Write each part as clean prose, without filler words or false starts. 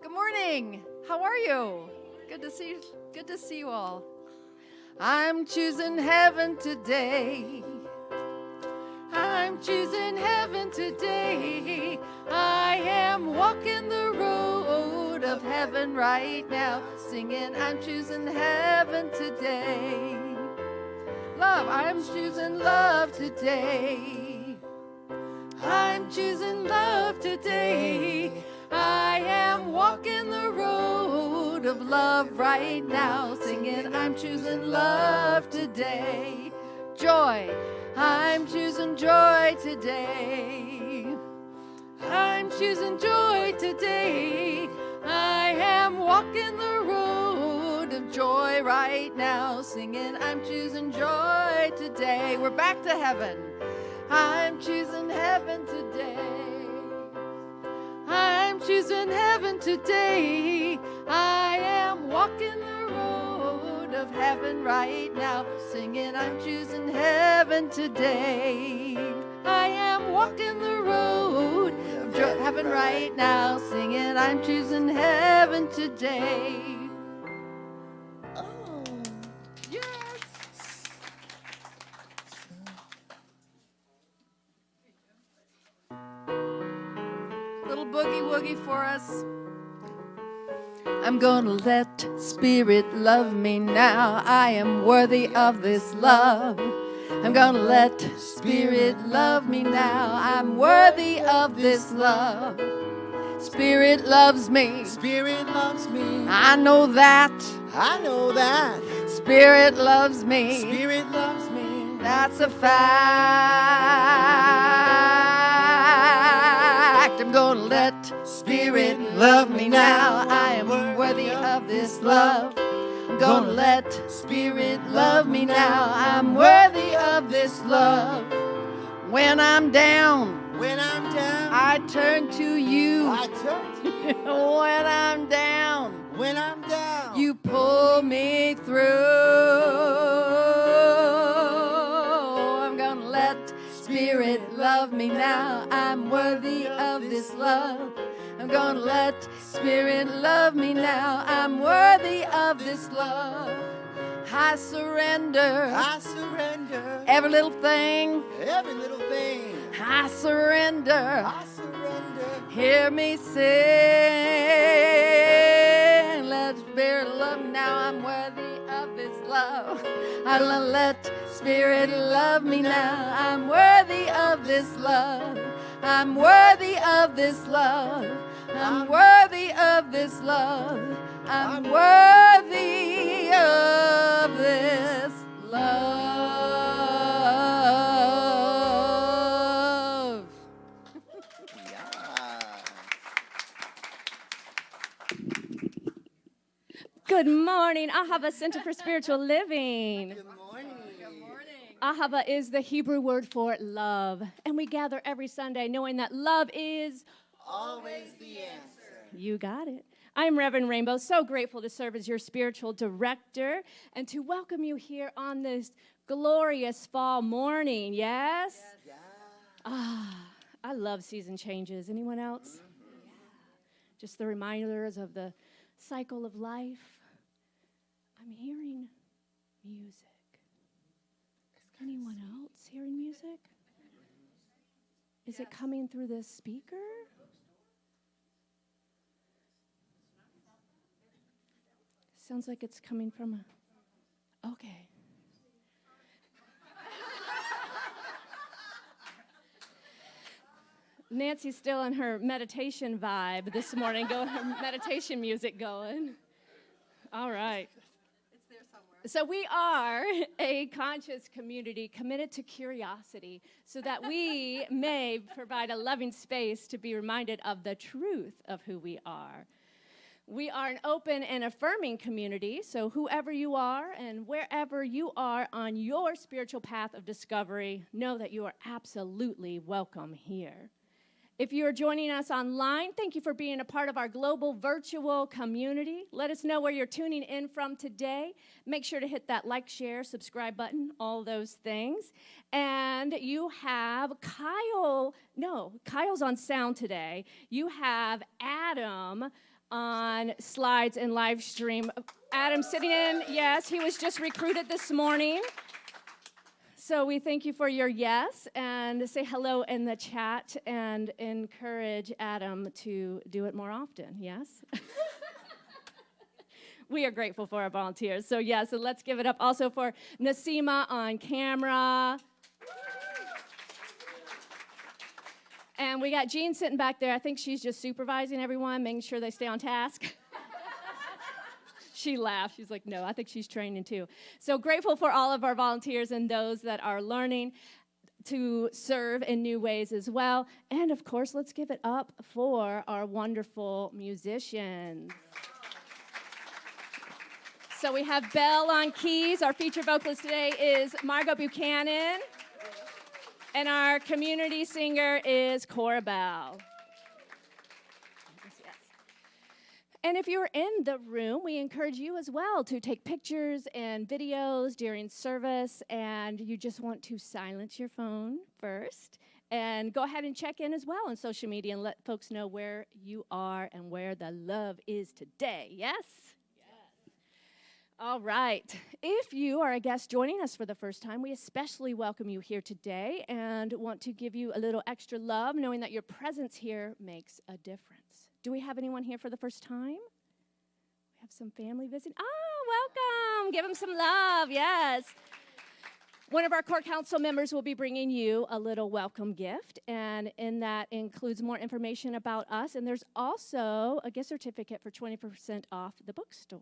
Good morning. How are you? Good to see you. Good to see you all. I'm choosing heaven today. I'm choosing heaven today. I am walking the road of heaven right now, singing, I'm choosing heaven today. Love, I'm choosing love today. I'm choosing love today. I am walking the road of love right now, singing, I'm choosing love today. Joy, I'm choosing joy today. I'm choosing joy today. I am walking the road of joy right now, singing, I'm choosing joy today. We're back to heaven. I'm choosing heaven today. I'm choosing heaven today. I am walking the road of heaven right now, singing, I'm choosing heaven today. I am walking the road of heaven right now, singing, I'm choosing heaven today. Oh. Yes. Little boogie woogie for us. I'm gonna let Spirit love me now. I am worthy of this love. I'm gonna let Spirit love me now. I'm worthy of this love. Spirit loves me. Spirit loves me. I know that. I know that. Spirit loves me. Spirit loves me. That's a fact. I'm gonna let Spirit love me now. I am worthy of this love. I'm gonna let Spirit love me now. I'm worthy of this love. When I'm down, I turn to you. I turn to you. When I'm down, you pull me through. I'm gonna let Spirit love me now. I'm worthy of this love. I'm gonna let Spirit love me now. I'm worthy of this love. I surrender. Every little thing. I surrender. Hear me sing. Let Spirit love me now. I'm worthy of this love. I'll let Spirit love me now. I'm worthy of this love. I'm worthy of this love. I'm worthy of this love. I'm worthy of this love. Good morning, Ahava Center for Spiritual Living. Good morning. Ahava is the Hebrew word for love, and we gather every Sunday knowing that love is Always the answer. You got it. I'm Reverend Rainbow, so grateful to serve as your spiritual director and to welcome you here on this glorious fall morning. Yes? Yeah. I love season changes. Anyone else? Yeah. Just the reminders of the cycle of life. I'm hearing music. Anyone else hearing music? Is it coming through this speaker? Sounds like it's coming from a... Okay. Nancy's still in her meditation vibe this morning, her meditation music going. All right. It's there somewhere. So we are a conscious community committed to curiosity so that we may provide a loving space to be reminded of the truth of who we are. We are an open and affirming community, so whoever you are and wherever you are on your spiritual path of discovery, know that you are absolutely welcome here. If you are joining us online, thank you for being a part of our global virtual community. Let us know where you're tuning in from today. Make sure to hit that like, share, subscribe button, all those things. And you have Kyle's on sound today. You have Adam on slides and live stream. Adam sitting in, yes, he was just recruited this morning. So we thank you for your yes, and say hello in the chat and encourage Adam to do it more often, yes? We are grateful for our volunteers. So so let's give it up also for Nasima on camera. And we got Jean sitting back there. I think she's just supervising everyone, making sure they stay on task. She laughed. She's like, no, I think she's training too. So grateful for all of our volunteers and those that are learning to serve in new ways as well. And of course, let's give it up for our wonderful musicians. So we have Belle on keys. Our featured vocalist today is Margot Buchanan. And our community singer is Cora Bell. And if you're in the room, we encourage you as well to take pictures and videos during service, and you just want to silence your phone first and go ahead and check in as well on social media and let folks know where you are and where the love is today. Yes? Yes. All right. If you are a guest joining us for the first time, we especially welcome you here today and want to give you a little extra love, knowing that your presence here makes a difference. Do we have anyone here for the first time? We have some family visiting. Welcome. Give them some love. Yes. One of our core council members will be bringing you a little welcome gift, and in that includes more information about us, and there's also a gift certificate for 20% off the bookstore.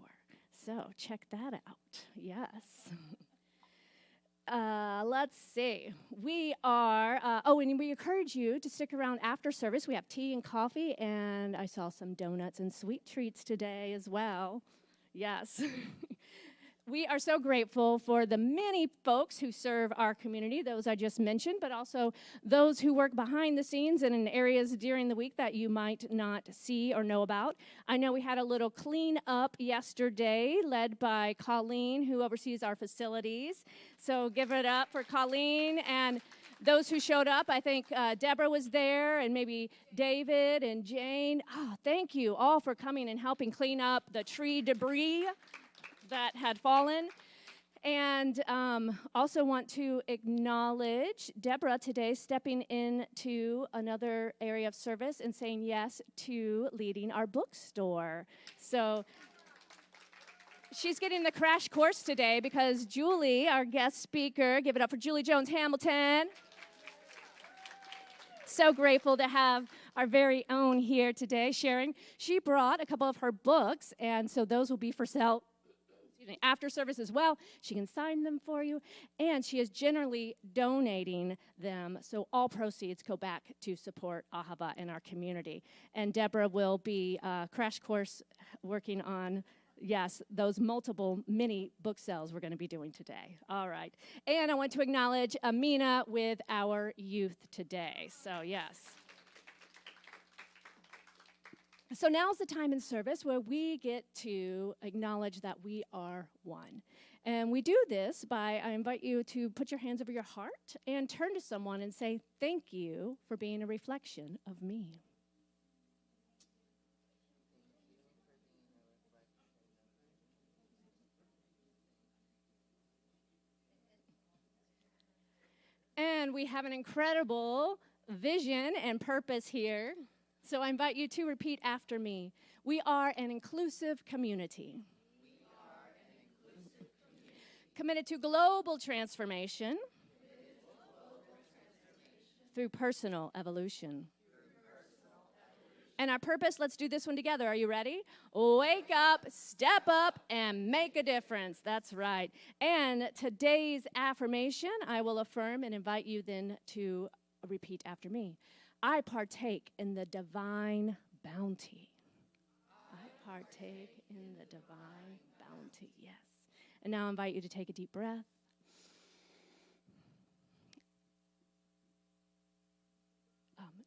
So check that out. Yes. Let's see. We are, and we encourage you to stick around after service. We have tea and coffee, and I saw some donuts and sweet treats today as well. Yes. We are so grateful for the many folks who serve our community, those I just mentioned, but also those who work behind the scenes and in areas during the week that you might not see or know about. I know we had a little clean up yesterday led by Colleen, who oversees our facilities. So give it up for Colleen and those who showed up. I think Deborah was there, and maybe David and Jane. Thank you all for coming and helping clean up the tree debris that had fallen. And also want to acknowledge Deborah today stepping into another area of service and saying yes to leading our bookstore. So she's getting the crash course today because Julie, our guest speaker, give it up for Julie Jones Hamilton. So grateful to have our very own here today sharing. She brought a couple of her books, and so those will be for sale after service as well. She can sign them for you, and she is generally donating them, so all proceeds go back to support Ahava in our community. And Deborah will be crash course working on, yes, those multiple mini book sales we're going to be doing today. All right. And I want to acknowledge Amina with our youth today. So, yes. So now's the time in service where we get to acknowledge that we are one. And we do this by, I invite you to put your hands over your heart and turn to someone and say, thank you for being a reflection of me. And we have an incredible vision and purpose here. So I invite you to repeat after me. We are an inclusive community. Committed to global transformation through personal evolution. And our purpose, let's do this one together. Are you ready? Wake up, step up, and make a difference. That's right. And today's affirmation, I will affirm and invite you then to repeat after me. I partake in the divine bounty. I partake in the divine bounty, yes. And now I invite you to take a deep breath.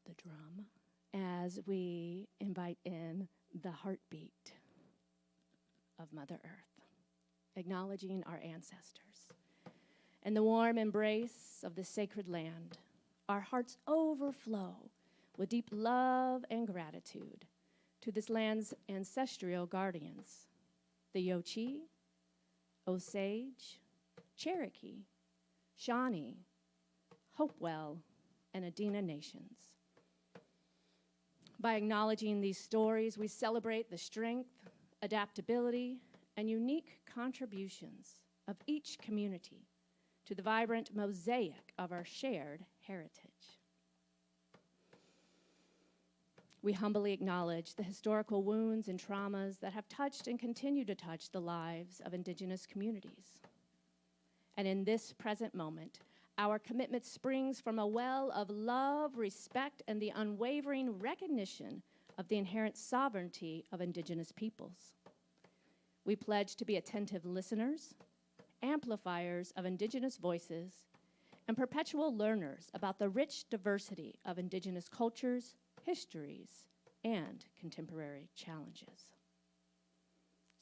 The drum. as we invite in the heartbeat of Mother Earth, acknowledging our ancestors. In the warm embrace of this sacred land, our hearts overflow with deep love and gratitude to this land's ancestral guardians, the Yochi, Osage, Cherokee, Shawnee, Hopewell, and Adena nations. By acknowledging these stories, we celebrate the strength, adaptability, and unique contributions of each community to the vibrant mosaic of our shared heritage. We humbly acknowledge the historical wounds and traumas that have touched and continue to touch the lives of Indigenous communities. And in this present moment, our commitment springs from a well of love, respect, and the unwavering recognition of the inherent sovereignty of Indigenous peoples. We pledge to be attentive listeners, amplifiers of Indigenous voices, and perpetual learners about the rich diversity of Indigenous cultures, histories, and contemporary challenges.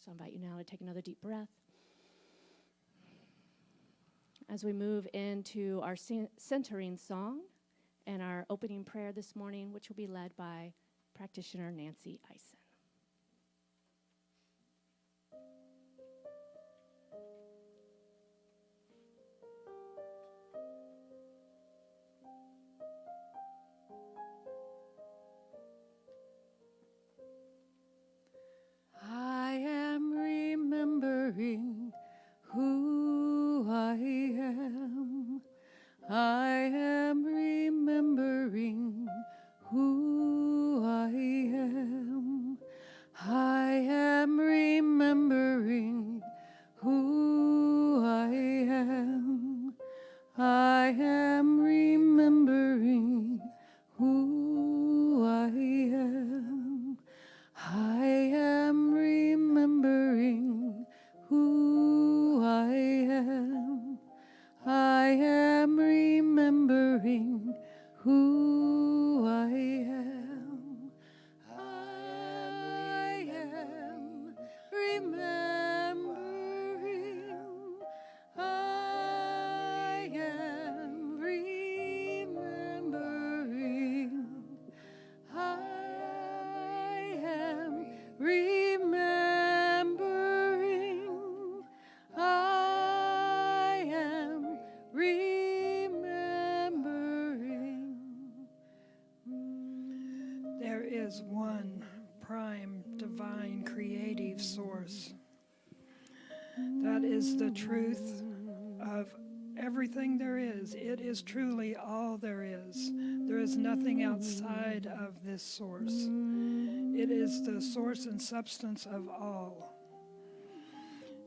So I invite you now to take another deep breath as we move into our centering song and our opening prayer this morning, which will be led by practitioner Nancy Eisen. I am remembering who I am. I am remembering who I am. I am remembering who I am. I am remembering who I am. I am remembering who I am. I am remembering who I am. I am remembering. I am remembering. I am remembering. I am remembering. There is one prime, divine, creative source. That is the truth of everything there is. It is truly all there is. There is nothing outside of this source. It is the source and substance of all.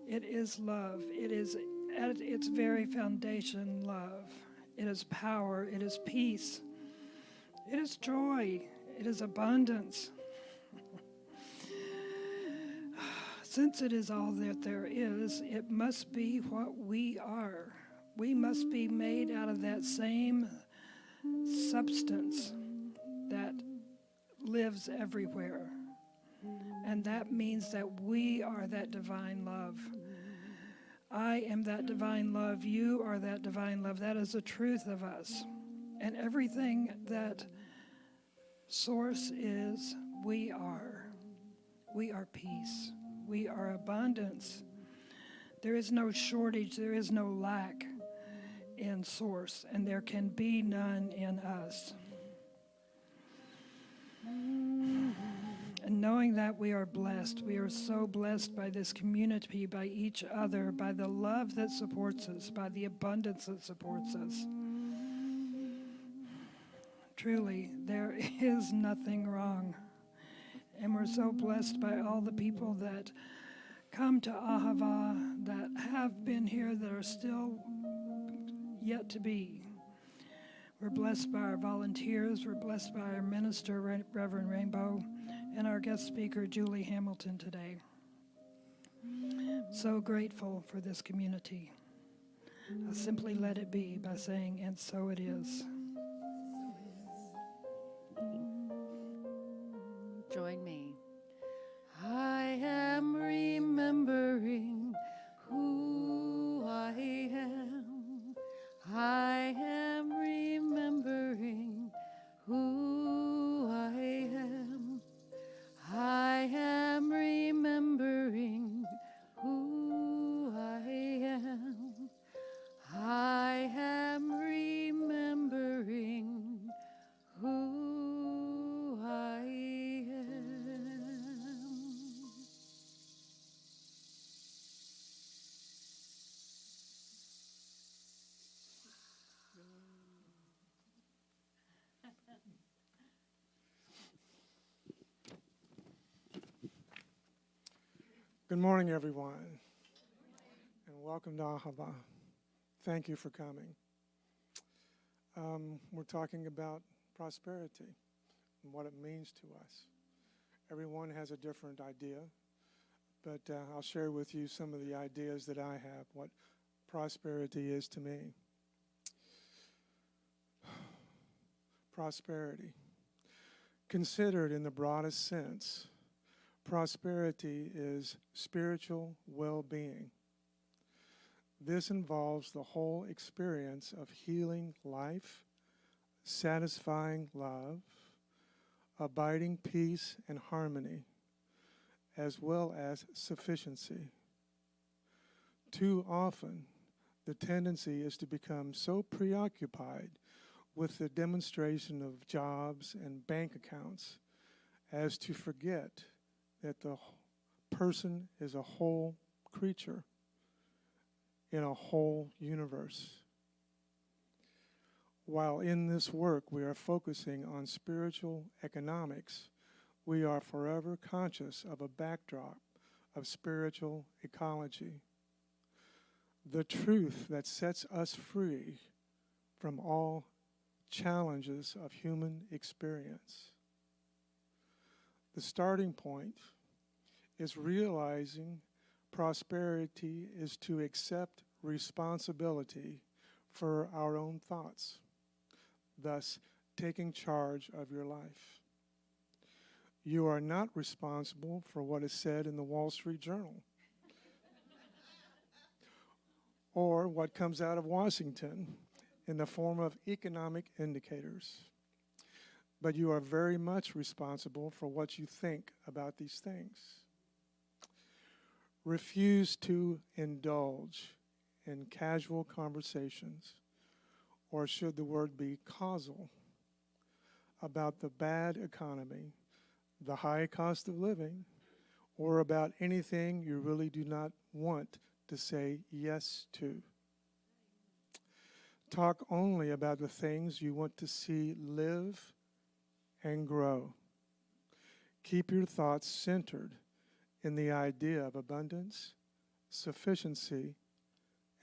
It is love. It is at its very foundation love. It is power. It is peace. It is joy. It is abundance. Since it is all that there is, it must be what we are. We must be made out of that same substance that lives everywhere. And that means that we are that divine love. I am that divine love. You are that divine love. That is the truth of us. And everything that source is, we are. We are peace. We are abundance. There is no shortage. There is no lack in source. And there can be none in us. And knowing that we are blessed, we are so blessed by this community, by each other, by the love that supports us, by the abundance that supports us. Truly, there is nothing wrong. And we're so blessed by all the people that come to Ahava, that have been here, that are still yet to be. We're blessed by our volunteers. We're blessed by our minister, Reverend Rainbow, and our guest speaker, Julie Hamilton, today. So grateful for this community. I simply let it be by saying, and so it is. Join me. I am remembering who I am. I am remembering who I am. I am remembering who I am. I am remembering who I am. Good morning, everyone, and welcome to Ahava. Thank you for coming. We're talking about prosperity and what it means to us. Everyone has a different idea, but I'll share with you some of the ideas that I have, what prosperity is to me. Prosperity. Considered in the broadest sense, prosperity is spiritual well-being. This involves the whole experience of healing life, satisfying love, abiding peace and harmony, as well as sufficiency. Too often, the tendency is to become so preoccupied with the demonstration of jobs and bank accounts as to forget that the person is a whole creature in a whole universe. While in this work we are focusing on spiritual economics, we are forever conscious of a backdrop of spiritual ecology. The truth that sets us free from all challenges of human experience. The starting point is realizing prosperity is to accept responsibility for our own thoughts, thus taking charge of your life. You are not responsible for what is said in the Wall Street Journal or what comes out of Washington in the form of economic indicators. But you are very much responsible for what you think about these things. Refuse to indulge in casual conversations, or should the word be causal, about the bad economy, the high cost of living, or about anything you really do not want to say yes to. Talk only about the things you want to see live and grow. Keep your thoughts centered in the idea of abundance, sufficiency,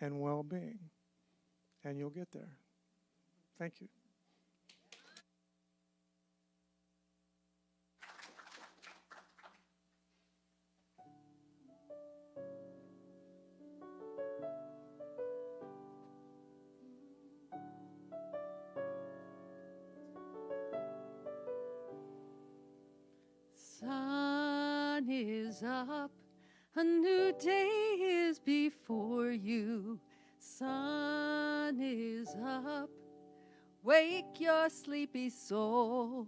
and well-being, and you'll get there. Thank you. Sun is up, a new day is before you. Sun is up, wake your sleepy soul.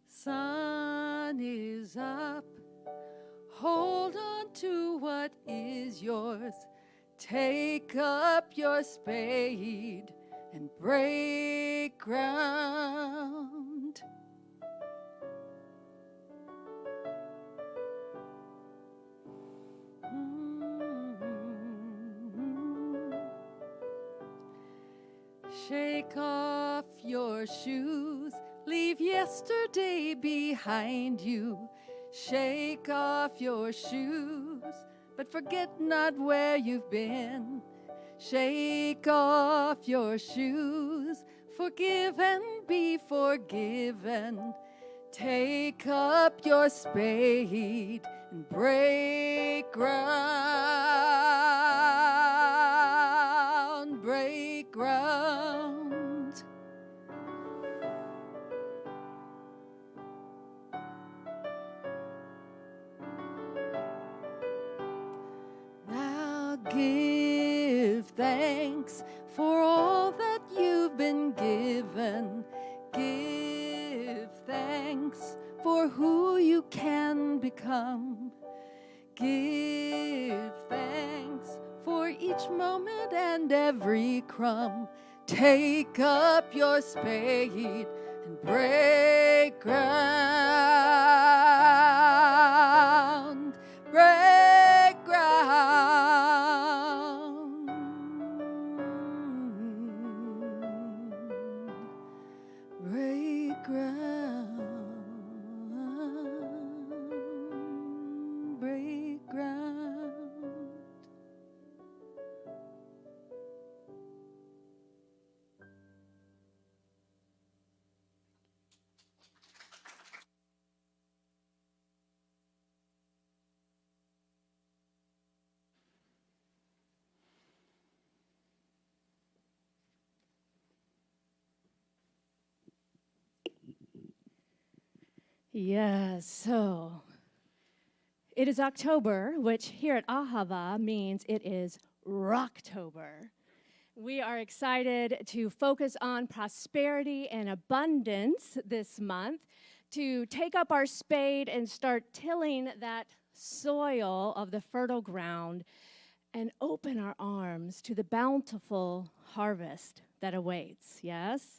Sun is up, hold on to what is yours. Take up your spade and break ground. Shake off your shoes, leave yesterday behind you. Shake off your shoes, but forget not where you've been. Shake off your shoes, forgive and be forgiven. Take up your spade and break ground, break ground. thanks for all that you've been given. Give thanks for who you can become. Give thanks for each moment and every crumb. Take up your spade and break ground. Break ground. Break ground. Break ground. Yes, so it is October, which here at Ahava means it is Rocktober. We are excited to focus on prosperity and abundance this month, to take up our spade and start tilling that soil of the fertile ground and open our arms to the bountiful harvest that awaits, yes?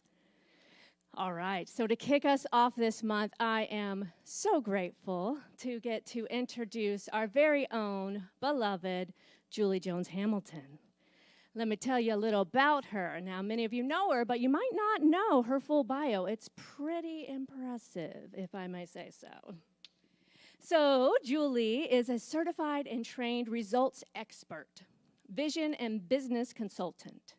All right, so to kick us off this month, I am so grateful to get to introduce our very own beloved Julie Jones Hamilton. Let me tell you a little about her. Now, many of you know her, but you might not know her full bio. It's pretty impressive, if I may say so. So, Julie is a certified and trained results expert, vision and business consultant.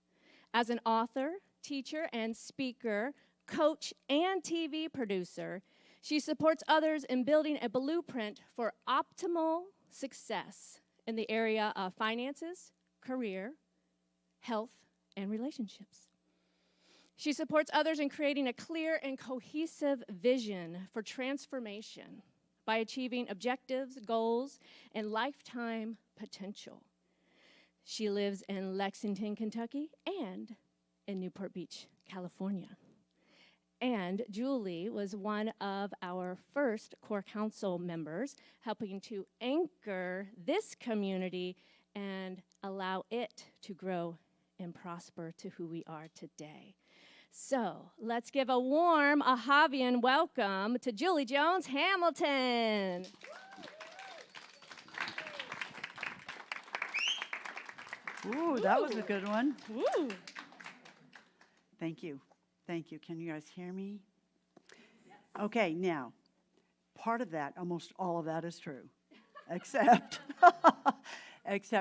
As an author, teacher, and speaker, coach, and TV producer, she supports others in building a blueprint for optimal success in the area of finances, career, health, and relationships. She supports others in creating a clear and cohesive vision for transformation by achieving objectives, goals, and lifetime potential. She lives in Lexington, Kentucky, and in Newport Beach, California. And Julie was one of our first core council members, helping to anchor this community and allow it to grow and prosper to who we are today. So let's give a warm Ahavian welcome to Julie Jones Hamilton. Ooh, that was a good one. Woo. Thank you. Thank you. Can you guys hear me? Yes. Okay, now, part of that, almost all of that is true, except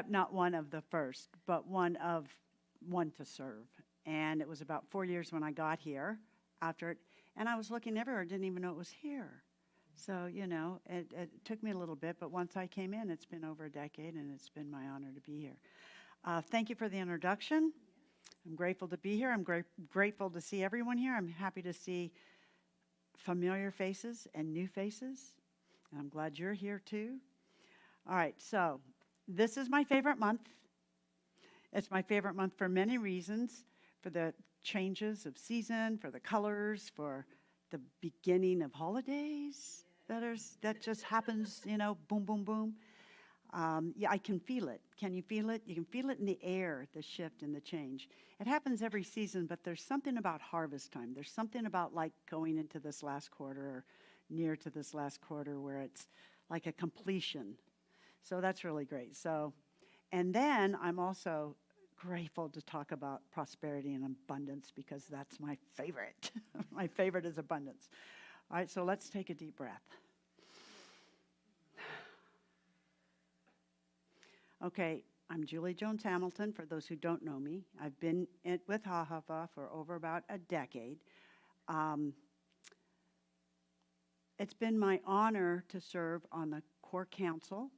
not one of the first, but one to serve. And it was about 4 years when I got here after it, and I was looking everywhere, didn't even know it was here. So, you know, it took me a little bit, but once I came in, it's been over a decade, and it's been my honor to be here. Thank you for the introduction. I'm grateful to be here. I'm grateful to see everyone here. I'm happy to see familiar faces and new faces. And I'm glad you're here too. All right, so this is my favorite month. It's my favorite month for many reasons, for the changes of season, for the colors, for the beginning of holidays that just happens, you know, boom, boom, boom. Yeah, I can feel it. Can you feel it? You can feel it in the air, the shift and the change. It happens every season, but there's something about harvest time. There's something about like going into this last quarter or near to this last quarter where it's like a completion. So that's really great. So, and then I'm also grateful to talk about prosperity and abundance because that's my favorite. My favorite is abundance. All right, so let's take a deep breath. Okay, I'm Julie Jones Hamilton, for those who don't know me. I've been with Ahava for over about a decade. It's been my honor to serve on the core council.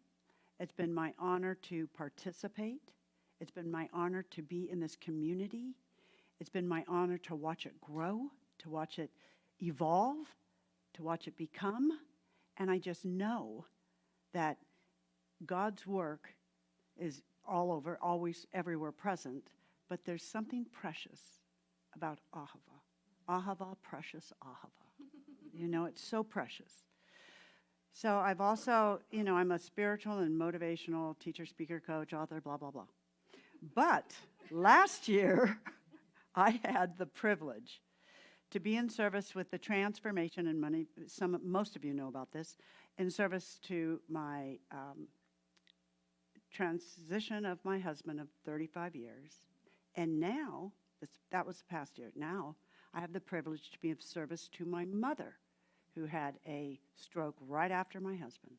It's been my honor to participate. It's been my honor to be in this community. It's been my honor to watch it grow, to watch it evolve, to watch it become. And I just know that God's work is all over, always everywhere present, but there's something precious about Ahava. Ahava, precious Ahava. You know, it's so precious. So I've also, you know, I'm a spiritual and motivational teacher, speaker, coach, author, blah, blah, blah. But last year, I had the privilege to be in service with the transformation and money. Most of you know about this, in service to my transition of my husband of 35 years. And now, that was the past year. Now, I have the privilege to be of service to my mother, who had a stroke right after my husband.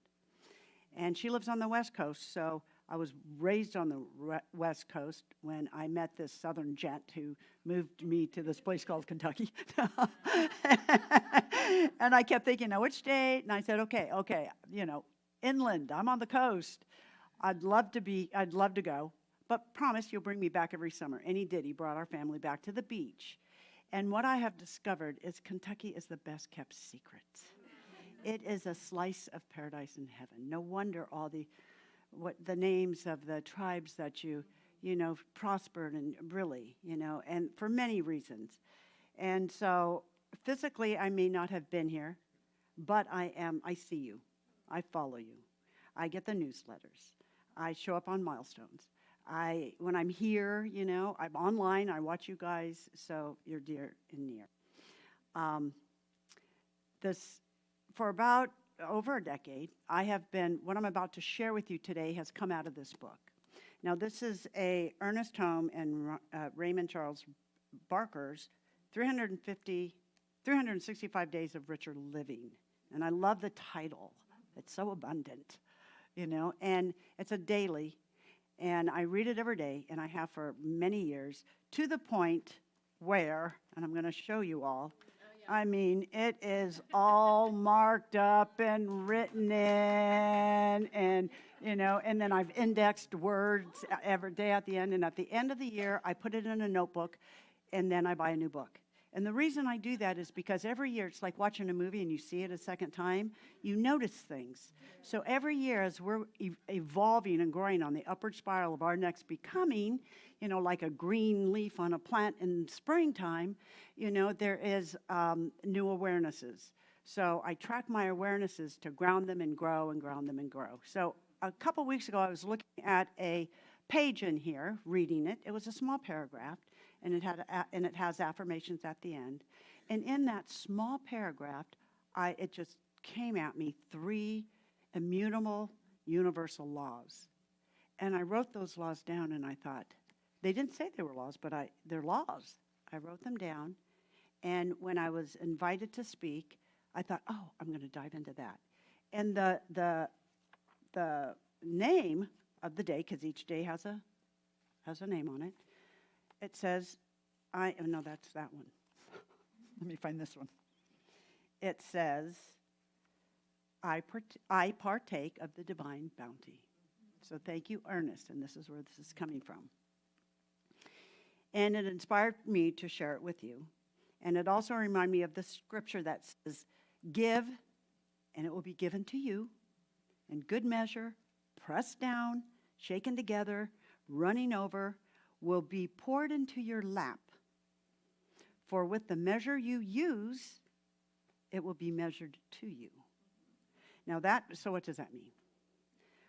And she lives on the West Coast, so I was raised on the West Coast when I met this Southern gent who moved me to this place called Kentucky. And I kept thinking, now which state? And I said, okay, you know, inland, I'm on the coast. I'd love to go, but promise you'll bring me back every summer. And he did. He brought our family back to the beach. And what I have discovered is Kentucky is the best kept secret. It is a slice of paradise in heaven. No wonder all the names of the tribes that you know, prospered and really, you know, and for many reasons. And so physically, I may not have been here, but I see you. I follow you. I get the newsletters. I show up on milestones. When I'm here, you know, I'm online. I watch you guys, so you're dear and near. For about over a decade, I have been, what I'm about to share with you today has come out of this book. Now, this is Ernest Holm and Raymond Charles Barker's 365 Days of Richer Living. And I love the title. It's so abundant, you know, and it's a daily. And I read it every day, and I have for many years, to the point where, and I'm going to show you all, I mean, it is all marked up and written in, and, you know, and then I've indexed words every day at the end, and at the end of the year, I put it in a notebook, and then I buy a new book. And the reason I do that is because every year, it's like watching a movie and you see it a second time, you notice things. So every year as we're evolving and growing on the upward spiral of our next becoming, you know, like a green leaf on a plant in springtime, you know, there is new awarenesses. So I track my awarenesses to ground them and grow and ground them and grow. So a couple weeks ago, I was looking at a page in here, reading it. It was a small paragraph. And it has affirmations at the end. And in that small paragraph, it just came at me 3 immutable universal laws. And I wrote those laws down, and I thought, they didn't say they were laws, but they're laws. I wrote them down. And when I was invited to speak, I thought, oh, I'm going to dive into that. And the name of the day, because each day has a name on it, it says, no, that's that one. Let me find this one. It says, I partake of the divine bounty. So thank you, Ernest, and this is where this is coming from. And it inspired me to share it with you. And it also reminded me of the scripture that says, give, and it will be given to you, in good measure, pressed down, shaken together, running over, will be poured into your lap. For with the measure you use, it will be measured to you. Now so what does that mean?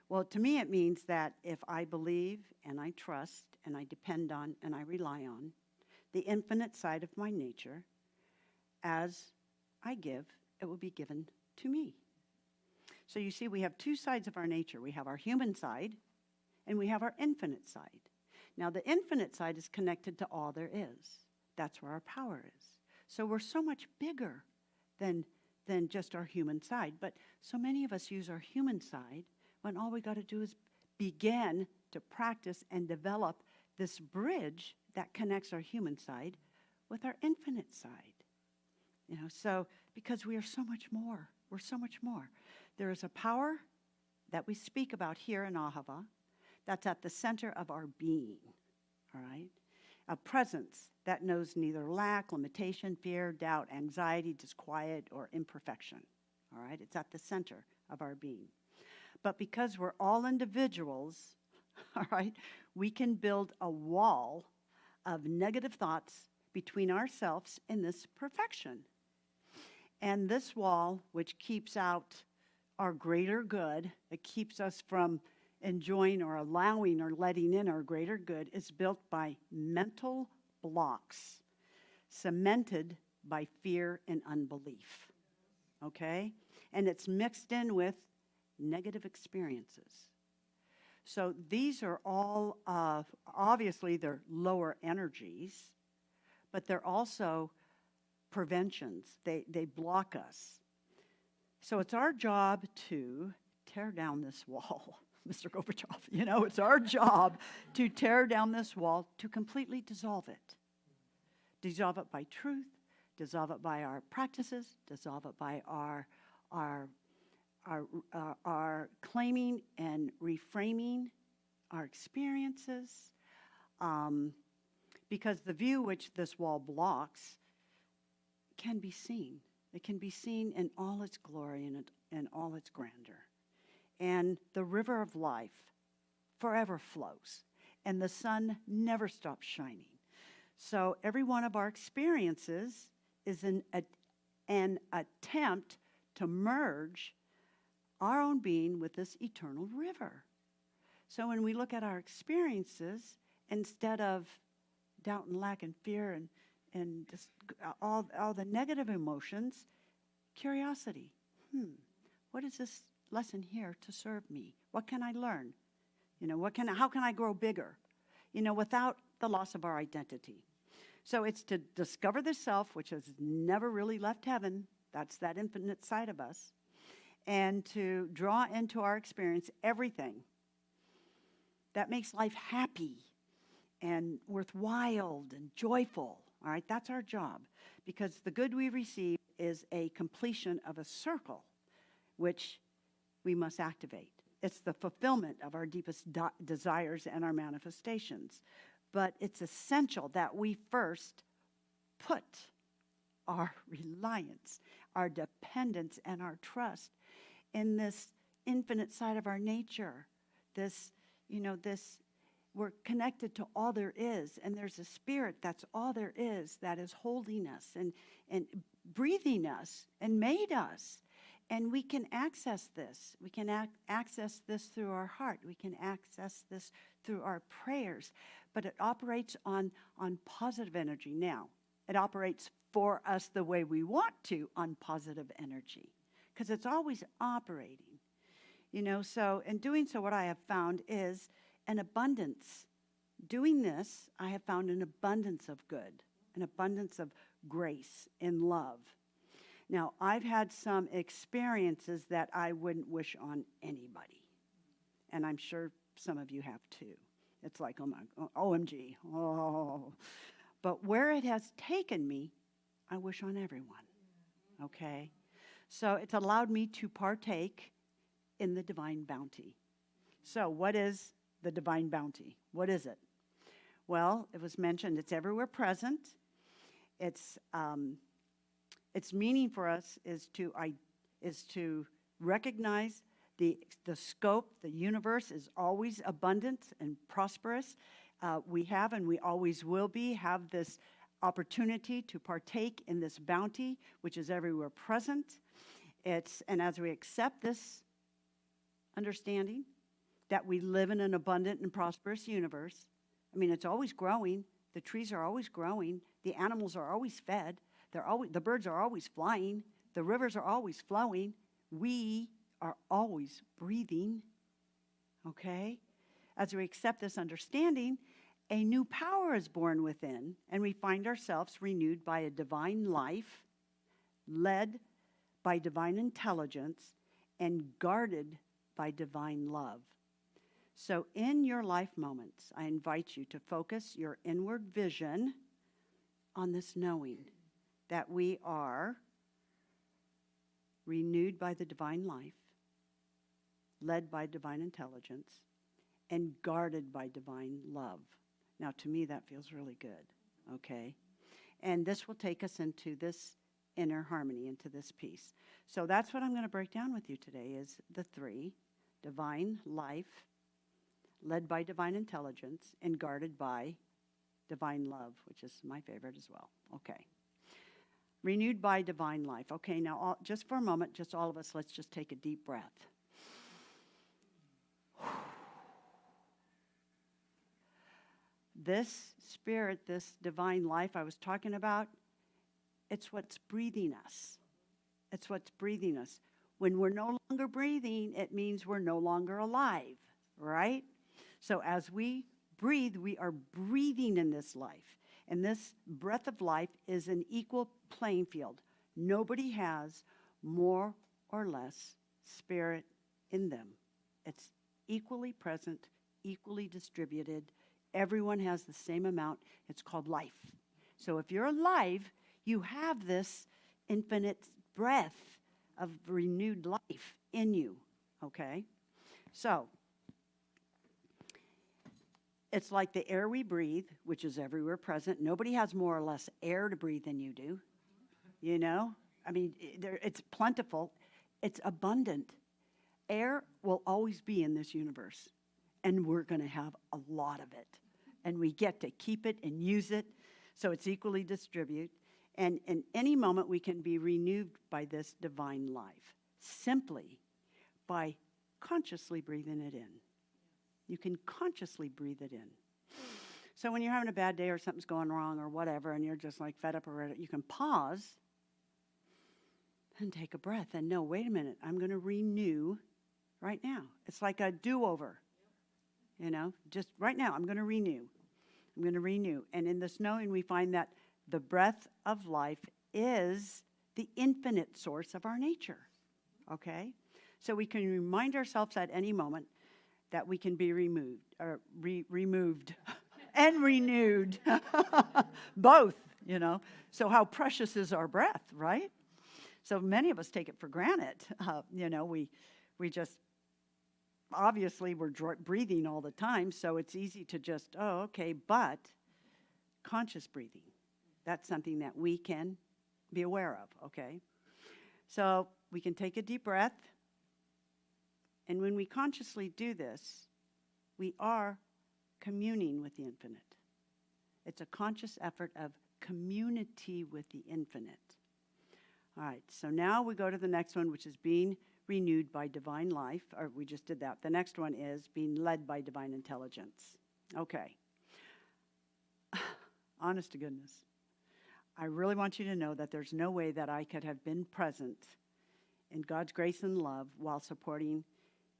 Well, to me it means that if I believe and I trust and I depend on and I rely on the infinite side of my nature, as I give, it will be given to me. So you see, we have 2 sides of our nature. We have our human side and we have our infinite side. Now, the infinite side is connected to all there is. That's where our power is. So we're so much bigger than just our human side. But so many of us use our human side when all we got to do is begin to practice and develop this bridge that connects our human side with our infinite side. You know, so because we are so much more. We're so much more. There is a power that we speak about here in Ahava that's at the center of our being, all right? A presence that knows neither lack, limitation, fear, doubt, anxiety, disquiet, or imperfection, all right? It's at the center of our being. But because we're all individuals, all right, we can build a wall of negative thoughts between ourselves and this perfection. And this wall, which keeps out our greater good, it keeps us from enjoying or allowing or letting in our greater good, is built by mental blocks, cemented by fear and unbelief. Okay? And it's mixed in with negative experiences. So these are all, obviously, they're lower energies, but they're also preventions. They block us. So it's our job to tear down this wall, Mr. Gorbachev. You know, it's our job to tear down this wall, to completely dissolve it. Dissolve it by truth, dissolve it by our practices, dissolve it by our claiming and reframing our experiences, because the view which this wall blocks can be seen. It can be seen in all its glory and all its grandeur. And the river of life forever flows, and the sun never stops shining. So every one of our experiences is an attempt to merge our own being with this eternal river. So when we look at our experiences, instead of doubt and lack and fear and just all the negative emotions, curiosity. What is this lesson here to serve me? What can I learn? You know, how can I grow bigger? You know, without the loss of our identity. So it's to discover the self, which has never really left heaven. That's that infinite side of us. And to draw into our experience everything that makes life happy and worthwhile and joyful. All right, that's our job. Because the good we receive is a completion of a circle, which we must activate. It's the fulfillment of our deepest desires and our manifestations. But it's essential that we first put our reliance, our dependence, and our trust in this infinite side of our nature. We're connected to all there is, and there's a spirit that's all there is that is holding us and breathing us and made us. And we can access this. We can access this through our heart. We can access this through our prayers. But it operates on positive energy. Now, it operates for us the way we want to on positive energy, because it's always operating. You know, so in doing so, what I have found is an abundance. Doing this, I have found an abundance of good, an abundance of grace and love. Now, I've had some experiences that I wouldn't wish on anybody. And I'm sure some of you have too. It's like, OMG. Oh. But where it has taken me, I wish on everyone. Okay? So it's allowed me to partake in the divine bounty. So what is the divine bounty? What is it? Well, it was mentioned it's everywhere present. Its meaning for us is to recognize the scope. The universe is always abundant and prosperous. We have, and we always will have this opportunity to partake in this bounty, which is everywhere present. And as we accept this understanding that we live in an abundant and prosperous universe, I mean, it's always growing. The trees are always growing. The animals are always fed. The birds are always flying. The rivers are always flowing. We are always breathing. Okay? As we accept this understanding, a new power is born within, and we find ourselves renewed by a divine life, led by divine intelligence, and guarded by divine love. So in your life moments, I invite you to focus your inward vision on this knowing that we are renewed by the divine life, led by divine intelligence, and guarded by divine love. Now, to me, that feels really good, okay? And this will take us into this inner harmony, into this peace. So that's what I'm going to break down with you today is the three: divine life, led by divine intelligence, and guarded by divine love, which is my favorite as well. Okay. Renewed by divine life. Okay, now just for a moment, just all of us, let's just take a deep breath. This spirit, this divine life I was talking about, it's what's breathing us. It's what's breathing us. When we're no longer breathing, it means we're no longer alive, right? So as we breathe, we are breathing in this life. And this breath of life is an equal playing field. Nobody has more or less spirit in them. It's equally present, equally distributed. Everyone has the same amount. It's called life. So if you're alive, you have this infinite breath of renewed life in you, okay? So it's like the air we breathe, which is everywhere present. Nobody has more or less air to breathe than you do, you know? I mean, it's plentiful. It's abundant. Air will always be in this universe, and we're going to have a lot of it. And we get to keep it and use it, so it's equally distributed. And in any moment, we can be renewed by this divine life, simply by consciously breathing it in. You can consciously breathe it in. So when you're having a bad day or something's going wrong or whatever, and you're just like fed up or whatever, you can pause and take a breath and know, wait a minute, I'm going to renew right now. It's like a do-over, you know, just right now, I'm going to renew. I'm going to renew. And in this knowing, we find that the breath of life is the infinite source of our nature, okay? So we can remind ourselves at any moment that we can be removed and renewed, both, you know. So how precious is our breath, right? So many of us take it for granted. You know, we just, obviously we're breathing all the time, so it's easy to just, oh, okay, but conscious breathing, that's something that we can be aware of, okay? So we can take a deep breath, and when we consciously do this, we are communing with the infinite. It's a conscious effort of community with the infinite. All right, so now we go to the next one, which is being renewed by divine life, or we just did that. The next one is being led by divine intelligence. Okay. Honest to goodness, I really want you to know that there's no way that I could have been present in God's grace and love while supporting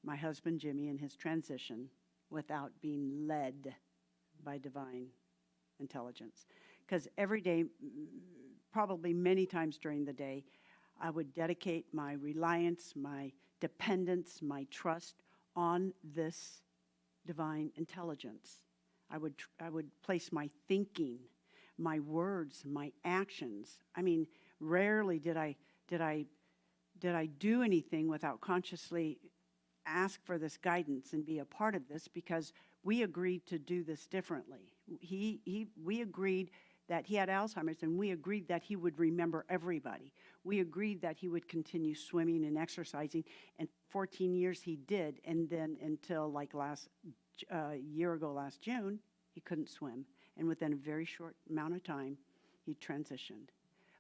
my husband Jimmy in his transition without being led by divine intelligence. Because every day, probably many times during the day, I would dedicate my reliance, my dependence, my trust on this divine intelligence. I would place my thinking, my words, my actions. I mean, rarely did I do anything without consciously ask for this guidance and be a part of this, because we agreed to do this differently. We agreed that he had Alzheimer's, and we agreed that he would remember everybody. We agreed that he would continue swimming and exercising, and 14 years he did, and then until like last June, he couldn't swim, and within a very short amount of time, he transitioned.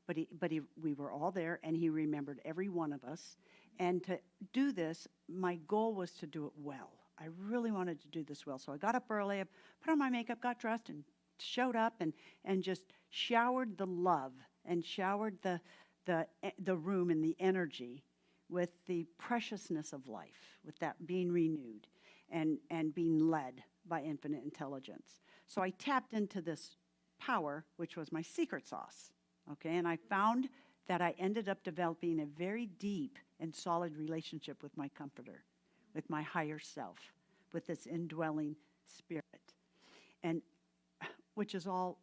But we were all there, and he remembered every one of us. And to do this, my goal was to do it well. I really wanted to do this well. So I got up early, I put on my makeup, got dressed, and showed up and just showered the love and showered the room and the energy with the preciousness of life, with that being renewed and being led by infinite intelligence. So I tapped into this power, which was my secret sauce. Okay, and I found that I ended up developing a very deep and solid relationship with my comforter, with my higher self, with this indwelling spirit, and which is all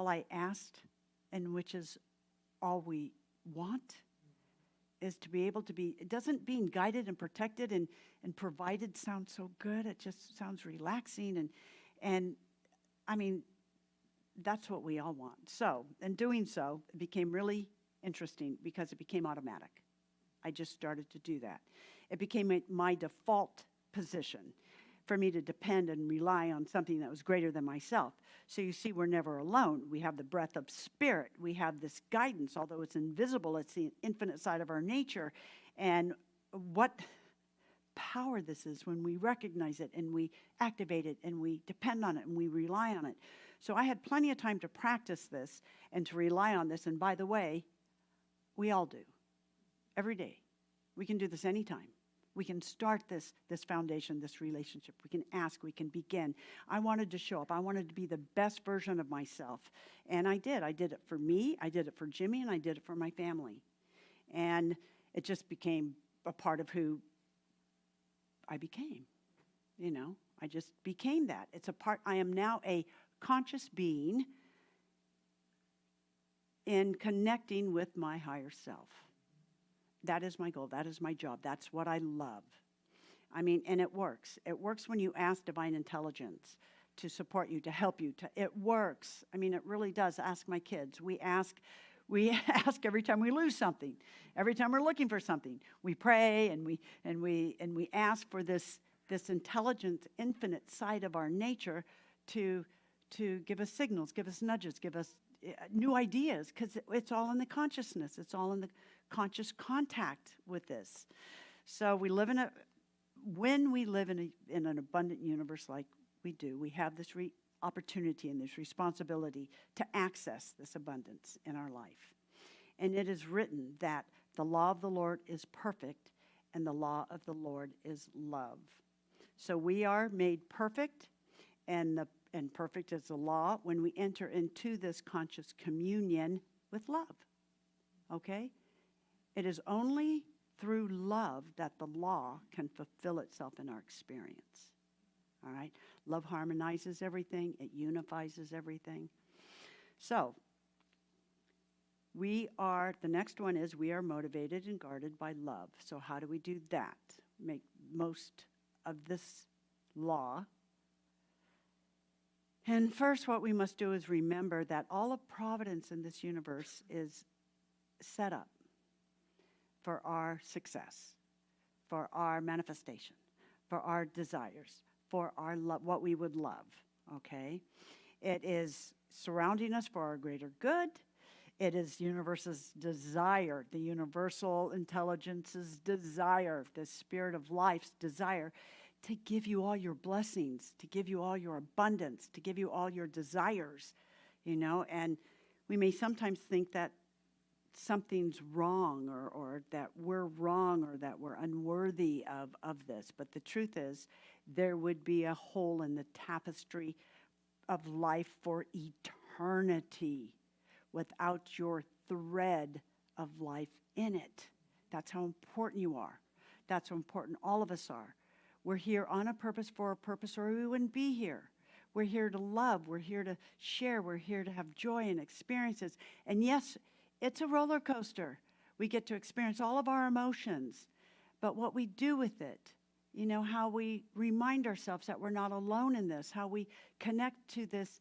I asked, and which is all we want, is to be able to be. It doesn't being guided and protected and provided sound so good. It just sounds relaxing, and I mean, that's what we all want. So, in doing so, it became really interesting because it became automatic. I just started to do that. It became my default position. for me to depend and rely on something that was greater than myself. So you see, we're never alone. We have the breath of spirit. We have this guidance, although it's invisible, it's the infinite side of our nature. And what power this is when we recognize it and we activate it and we depend on it and we rely on it. So I had plenty of time to practice this and to rely on this. And by the way, we all do. Every day. We can do this anytime. We can start this foundation, this relationship. We can ask, we can begin. I wanted to show up. I wanted to be the best version of myself. And I did. I did it for me, I did it for Jimmy, and I did it for my family. And it just became a part of who I became. You know, I just became that. It's a part, I am now a conscious being in connecting with my higher self. That is my goal. That is my job. That's what I love. I mean, and it works. It works when you ask divine intelligence to support you, to help you. It works. I mean, it really does. Ask my kids. We ask every time we lose something, every time we're looking for something. We pray and we ask for this intelligent, infinite side of our nature to give us signals, give us nudges, give us new ideas, because it's all in the consciousness. It's all in the conscious contact with this. So we live when we live in an abundant universe like we do, we have this opportunity and this responsibility to access this abundance in our life. And it is written that the law of the Lord is perfect and the law of the Lord is love. So we are made perfect, and perfect is the law when we enter into this conscious communion with love. Okay? It is only through love that the law can fulfill itself in our experience. All right? Love harmonizes everything. It unifies everything. So, the next one is we are motivated and guarded by love. So how do we do that? Make most of this law. And first, what we must do is remember that all of providence in this universe is set up for our success, for our manifestation, for our desires, for our love, what we would love, okay? It is surrounding us for our greater good. It is universe's desire, the universal intelligence's desire, the spirit of life's desire to give you all your blessings, to give you all your abundance, to give you all your desires, you know? And we may sometimes think that something's wrong or that we're wrong or that we're unworthy of this. But the truth is, there would be a hole in the tapestry of life for eternity without your thread of life in it. That's how important you are. That's how important all of us are. We're here on a purpose, for a purpose, or we wouldn't be here. We're here to love. We're here to share. We're here to have joy and experiences. And yes, it's a roller coaster. We get to experience all of our emotions. But what we do with it, you know, how we remind ourselves that we're not alone in this, how we connect to this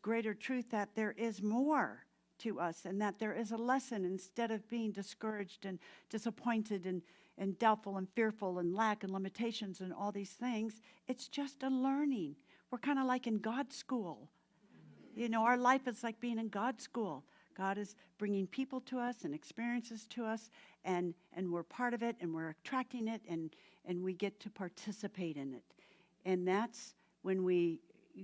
greater truth that there is more to us and that there is a lesson instead of being discouraged and disappointed and doubtful and fearful and lack and limitations and all these things. It's just a learning. We're kind of like in God's school. You know, our life is like being in God's school. God is bringing people to us and experiences to us, and we're part of it, and we're attracting it, and we get to participate in it. And that's when we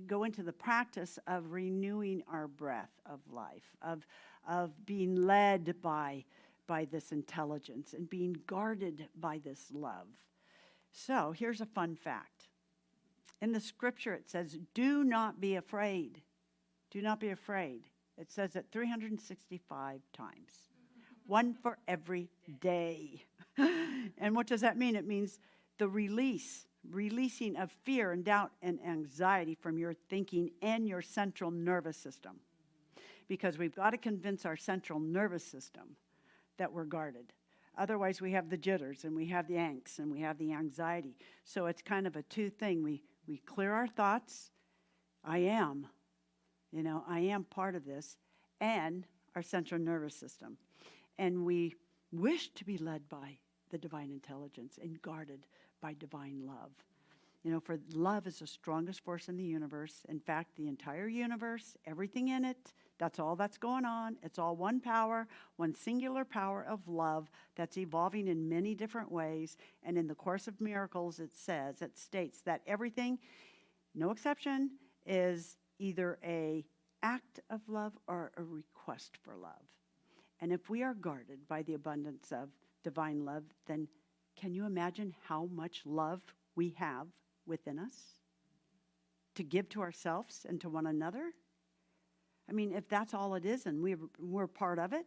go into the practice of renewing our breath of life, of being led by this intelligence and being guarded by this love. So here's a fun fact. In the scripture it says, do not be afraid. Do not be afraid. It says it 365 times. One for every day. And what does that mean? It means the releasing of fear and doubt and anxiety from your thinking and your central nervous system. Because we've got to convince our central nervous system that we're guarded. Otherwise, we have the jitters and we have the angst and we have the anxiety. So it's kind of a two thing. We clear our thoughts. I am part of this, and our central nervous system. And we wish to be led by the divine intelligence and guarded by divine love. You know, for love is the strongest force in the universe. In fact, the entire universe, everything in it, that's all that's going on. It's all one power, one singular power of love that's evolving in many different ways. And in the Course of Miracles, it states that everything, no exception, is either a act of love or a request for love. And if we are guarded by the abundance of divine love, then can you imagine how much love we have within us to give to ourselves and to one another? I mean, if that's all it is and we're part of it,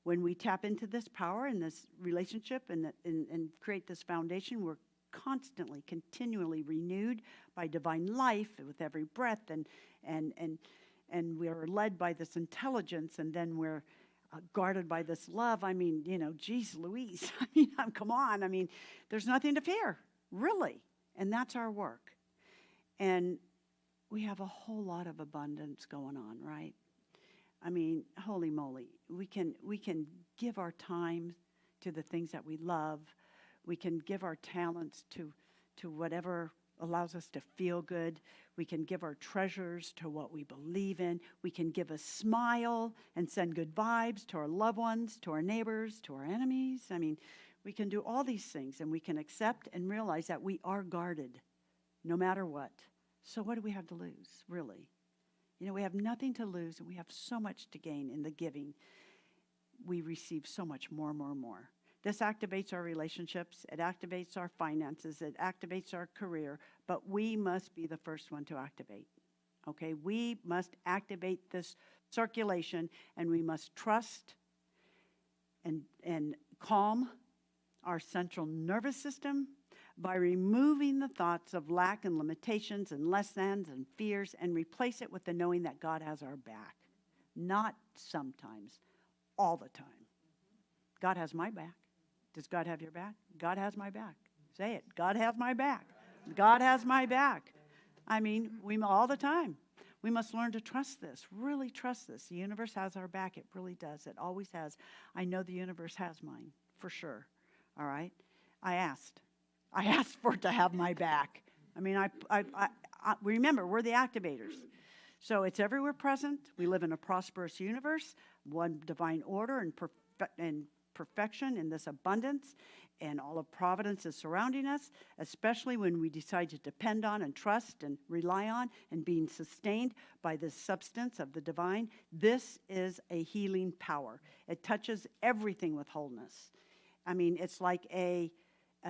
when we tap into this power and this relationship and create this foundation, we're constantly, continually renewed by divine life with every breath, and we're led by this intelligence, and then we're guarded by this love. I mean, you know, geez Louise, I mean, come on. I mean, there's nothing to fear, really. And that's our work. And we have a whole lot of abundance going on, right? I mean, holy moly, we can give our time to the things that we love. We can give our talents to whatever allows us to feel good. We can give our treasures to what we believe in. We can give a smile and send good vibes to our loved ones, to our neighbors, to our enemies. I mean, we can do all these things, and we can accept and realize that we are guarded no matter what. So what do we have to lose, really? You know, we have nothing to lose, and we have so much to gain in the giving. We receive so much more. This activates our relationships. It activates our finances. It activates our career. But we must be the first one to activate. Okay? We must activate this circulation, and we must trust and calm our central nervous system by removing the thoughts of lack and limitations and less thans and fears, and replace it with the knowing that God has our back. Not sometimes, all the time. God has my back. Does God have your back? God has my back. Say it. God has my back. God has my back. I mean, all the time. We must learn to trust this, really trust this. The universe has our back. It really does. It always has. I know the universe has mine, for sure. All right? I asked for it to have my back. I mean, I remember, we're the activators. So it's everywhere present. We live in a prosperous universe, one divine order and perfection in this abundance, and all of providence is surrounding us, especially when we decide to depend on and trust and rely on and being sustained by this substance of the divine. This is a healing power. It touches everything with wholeness. I mean, it's like a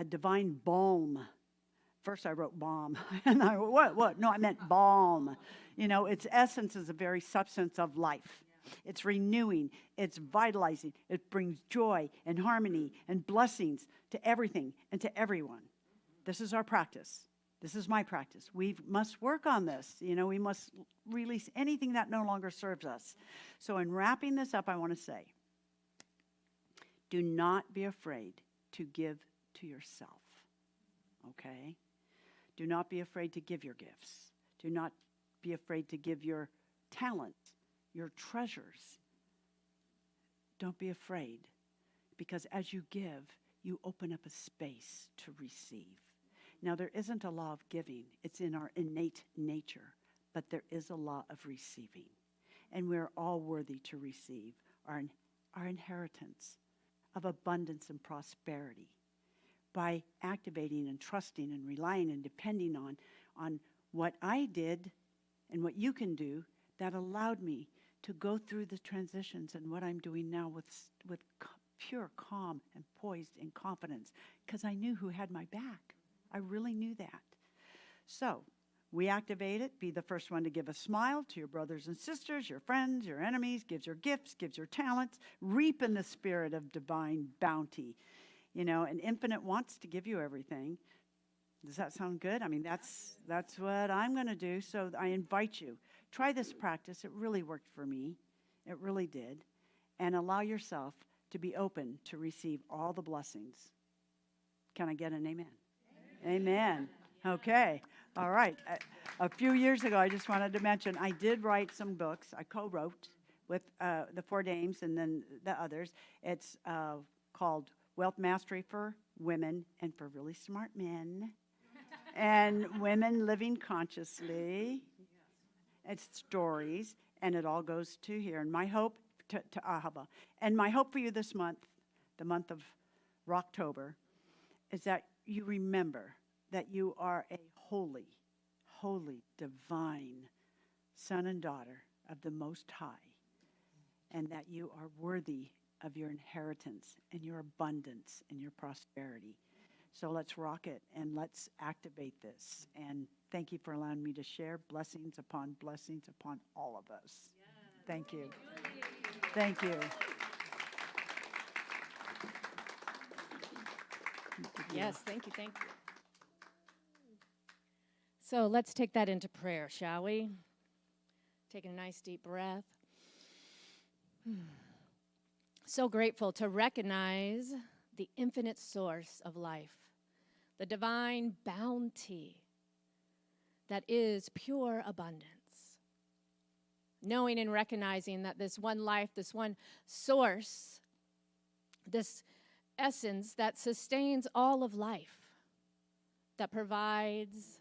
divine balm. First I wrote bomb, and I what? No, I meant balm. You know, its essence is the very substance of life. It's renewing, it's vitalizing, it brings joy and harmony and blessings to everything and to everyone. This is our practice. This is my practice. We must work on this. You know, we must release anything that no longer serves us. So in wrapping this up, I want to say, do not be afraid to give to yourself, okay? Do not be afraid to give your gifts. Do not be afraid to give your talent, your treasures. Don't be afraid, because as you give, you open up a space to receive. Now, there isn't a law of giving. It's in our innate nature, but there is a law of receiving. And we're all worthy to receive our inheritance of abundance and prosperity by activating and trusting and relying and depending on what I did and what you can do that allowed me to go through the transitions and what I'm doing now with pure calm and poised and confidence, because I knew who had my back. I really knew that. So we activate it. Be the first one to give a smile to your brothers and sisters, your friends, your enemies, gives your gifts, gives your talents. Reap in the spirit of divine bounty. You know, and Infinite wants to give you everything. Does that sound good? I mean, that's what I'm going to do. So I invite you. Try this practice. It really worked for me. It really did. And allow yourself to be open to receive all the blessings. Can I get an amen? Amen. Okay. All right. A few years ago, I just wanted to mention, I did write some books. I co-wrote with the Four Dames and then the others. It's called Wealth Mastery for Women and for Really Smart Men. and women living consciously. It's stories, and it all goes to here. And my hope to Ahava, and my hope for you this month, the month of Rocktober, is that you remember that you are a holy, holy, divine son and daughter of the Most High, and that you are worthy of your inheritance and your abundance and your prosperity. So let's rock it and let's activate this. And thank you for allowing me to share. Blessings upon all of us. Thank you. Thank you. Yes, thank you, thank you. So let's take that into prayer, shall we? Taking a nice deep breath. So grateful to recognize the infinite source of life, the divine bounty that is pure abundance. Knowing and recognizing that this one life, this one source, this essence that sustains all of life, that provides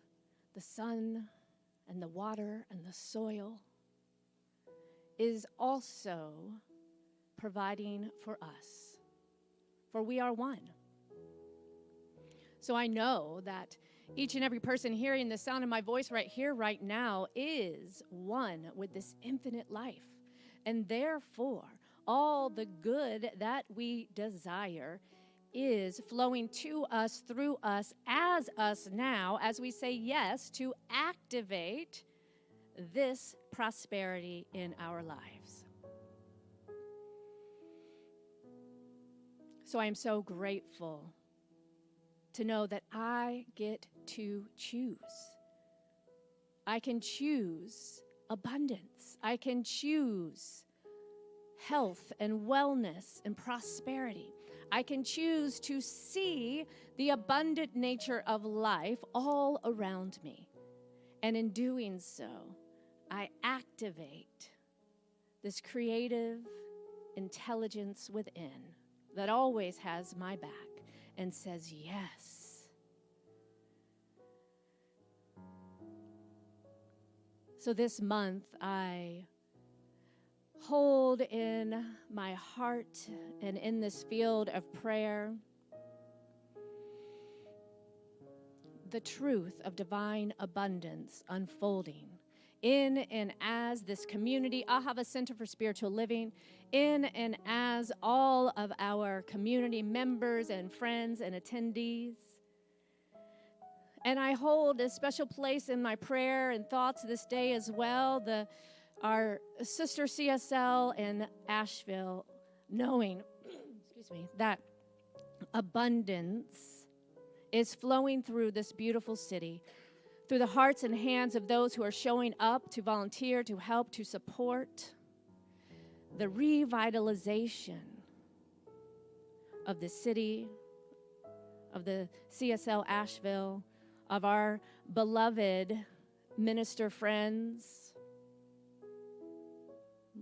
the sun and the water and the soil, is also providing for us, for we are one. So I know that each and every person hearing the sound of my voice right here, right now, is one with this infinite life. And therefore, all the good that we desire is flowing to us, through us, as us now, as we say yes to activate this prosperity in our lives. So I am so grateful to know that I get to choose. I can choose abundance. I can choose health and wellness and prosperity. I can choose to see the abundant nature of life all around me. And in doing so, I activate this creative intelligence within that always has my back and says yes. So this month, I hold in my heart and in this field of prayer the truth of divine abundance unfolding in and as this community, Ahava Center for Spiritual Living, in and as all of our community members and friends and attendees. And I hold a special place in my prayer and thoughts this day as well, our sister CSL in Asheville, knowing, that abundance is flowing through this beautiful city, through the hearts and hands of those who are showing up to volunteer, to help, to support the revitalization of the city, of the CSL Asheville, of our beloved minister friends,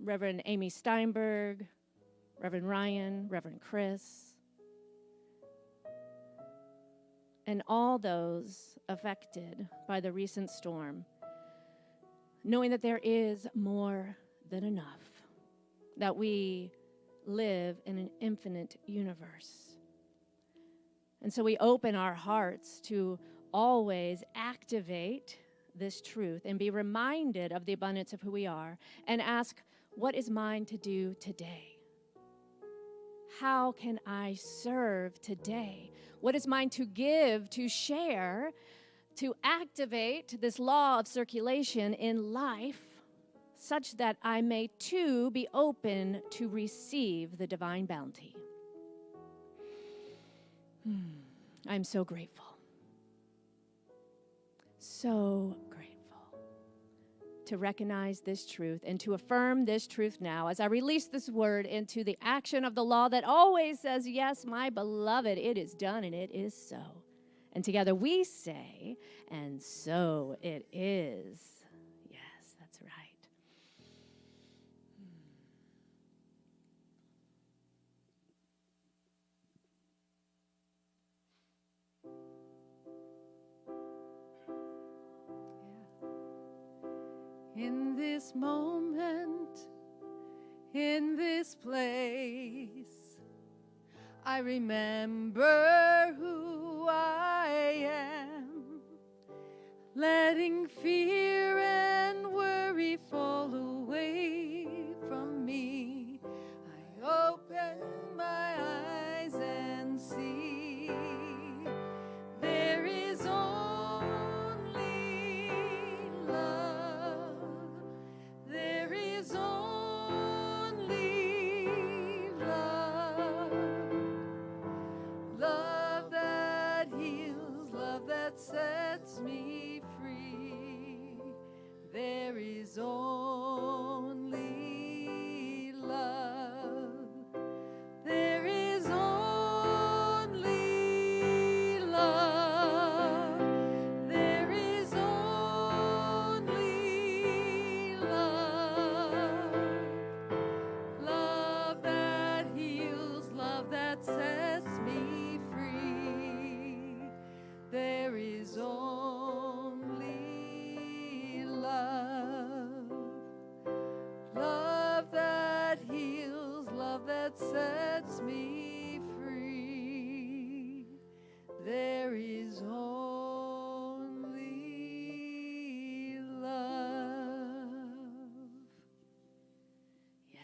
Reverend Amy Steinberg, Reverend Ryan, Reverend Chris, and all those affected by the recent storm, knowing that there is more than enough, that we live in an infinite universe. And so we open our hearts to always activate this truth and be reminded of the abundance of who we are and ask, what is mine to do today? How can I serve today? What is mine to give, to share, to activate this law of circulation in life such that I may too be open to receive the divine bounty? I'm so grateful. So grateful to recognize this truth and to affirm this truth now as I release this word into the action of the law that always says, yes, my beloved, it is done and it is so. And together we say, and so it is. Yes, that's right. in this moment, in this place. I remember who I am, letting fear and worry fall away from me. I open my eyes and see there is only love. There is only love. Love that heals, love that sets me free. There is only love. There is only love. There is only love. Love that heals, love that sets me free. There is only love. Love that heals, love that sets me free. There is only love. Yes.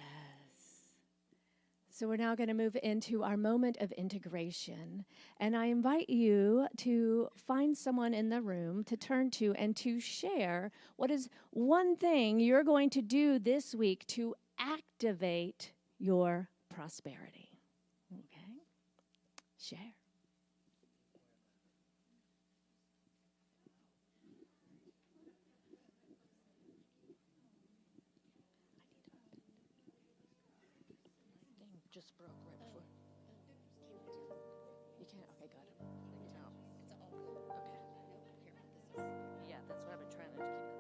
So we're now going to move into our moment of integration. And I invite you to find someone in the room to turn to and to share what is one thing you're going to do this week to activate your prosperity. Okay? Share. Just broke right before. You can't? Okay, good. No. Okay. Yeah, that's what I've been trying to keep it there.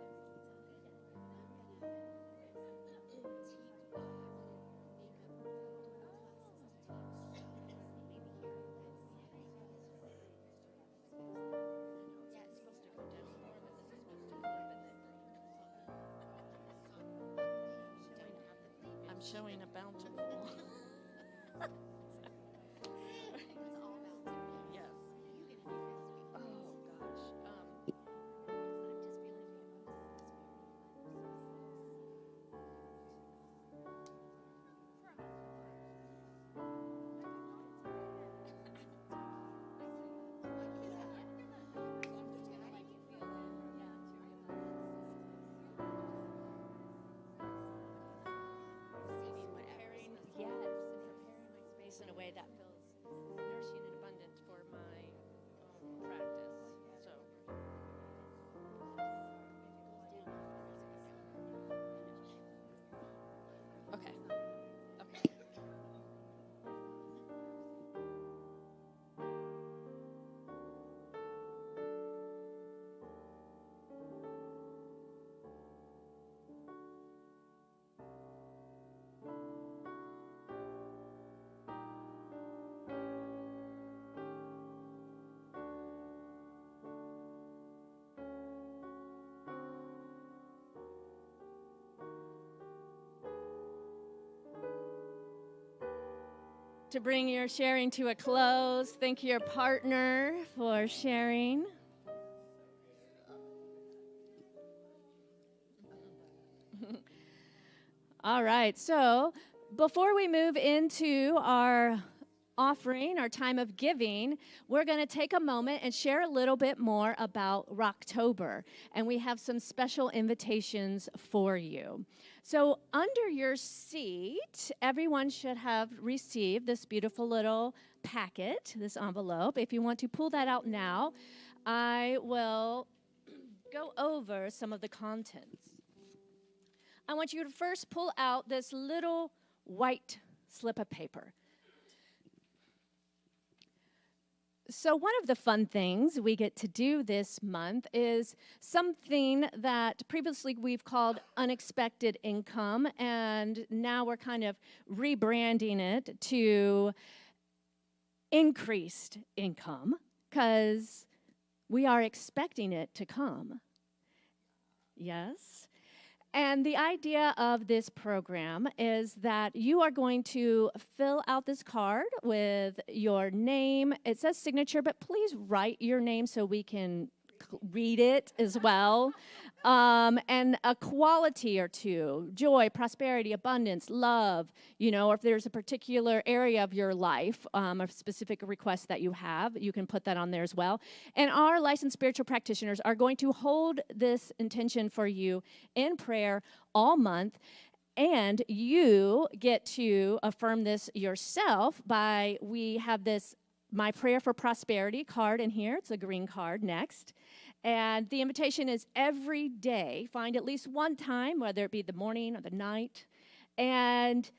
I'm showing a bountiful. Yes. Oh gosh. Yes, and preparing my space in a way that feels nourishing and abundant for my practice. So. Okay. Okay. To bring your sharing to a close, thank your partner for sharing. All right, so before we move into our offering, our time of giving, we're going to take a moment and share a little bit more about Rocktober. And we have some special invitations for you. So under your seat, everyone should have received this beautiful little packet, this envelope. If you want to pull that out now, I will go over some of the contents. I want you to first pull out this little white slip of paper. So one of the fun things we get to do this month is something that previously we've called unexpected income, and now we're kind of rebranding it to increased income because we are expecting it to come. Yes? And the idea of this program is that you are going to fill out this card with your name. It says signature, but please write your name so we can read it as well. And a quality or two: joy, prosperity, abundance, love, or if there's a particular area of your life, a specific request that you have, you can put that on there as well. And our licensed spiritual practitioners are going to hold this intention for you in prayer all month. And you get to affirm this yourself we have this My Prayer for Prosperity card in here. It's a green card next. And the invitation is every day, find at least one time, whether it be the morning or the night, and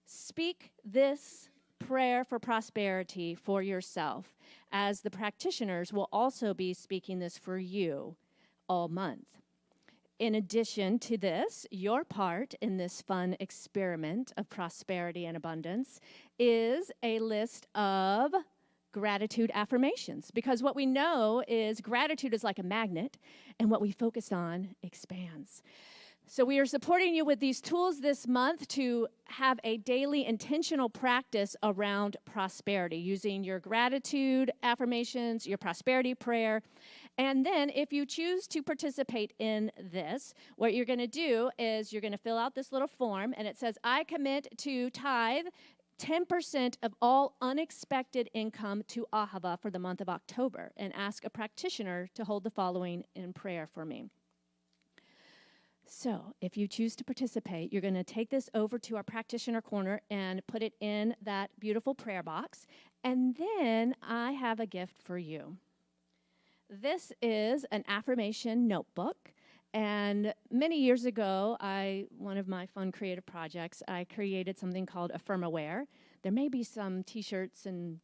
speak this prayer for prosperity for yourself, as the practitioners will also be speaking this for you all month. In addition to this, your part in this fun experiment of prosperity and abundance is a list of gratitude affirmations, because what we know is gratitude is like a magnet, and what we focus on expands. So we are supporting you with these tools this month to have a daily intentional practice around prosperity, using your gratitude affirmations, your prosperity prayer. And then if you choose to participate in this, what you're going to do is you're going to fill out this little form, and it says, I commit to tithe 10% of all unexpected income to Ahava for the month of October, and ask a practitioner to hold the following in prayer for me. So if you choose to participate, you're going to take this over to our practitioner corner and put it in that beautiful prayer box. And then I have a gift for you. This is an affirmation notebook. And many years ago, one of my fun creative projects, I created something called Affirmaware. There may be some T-shirts and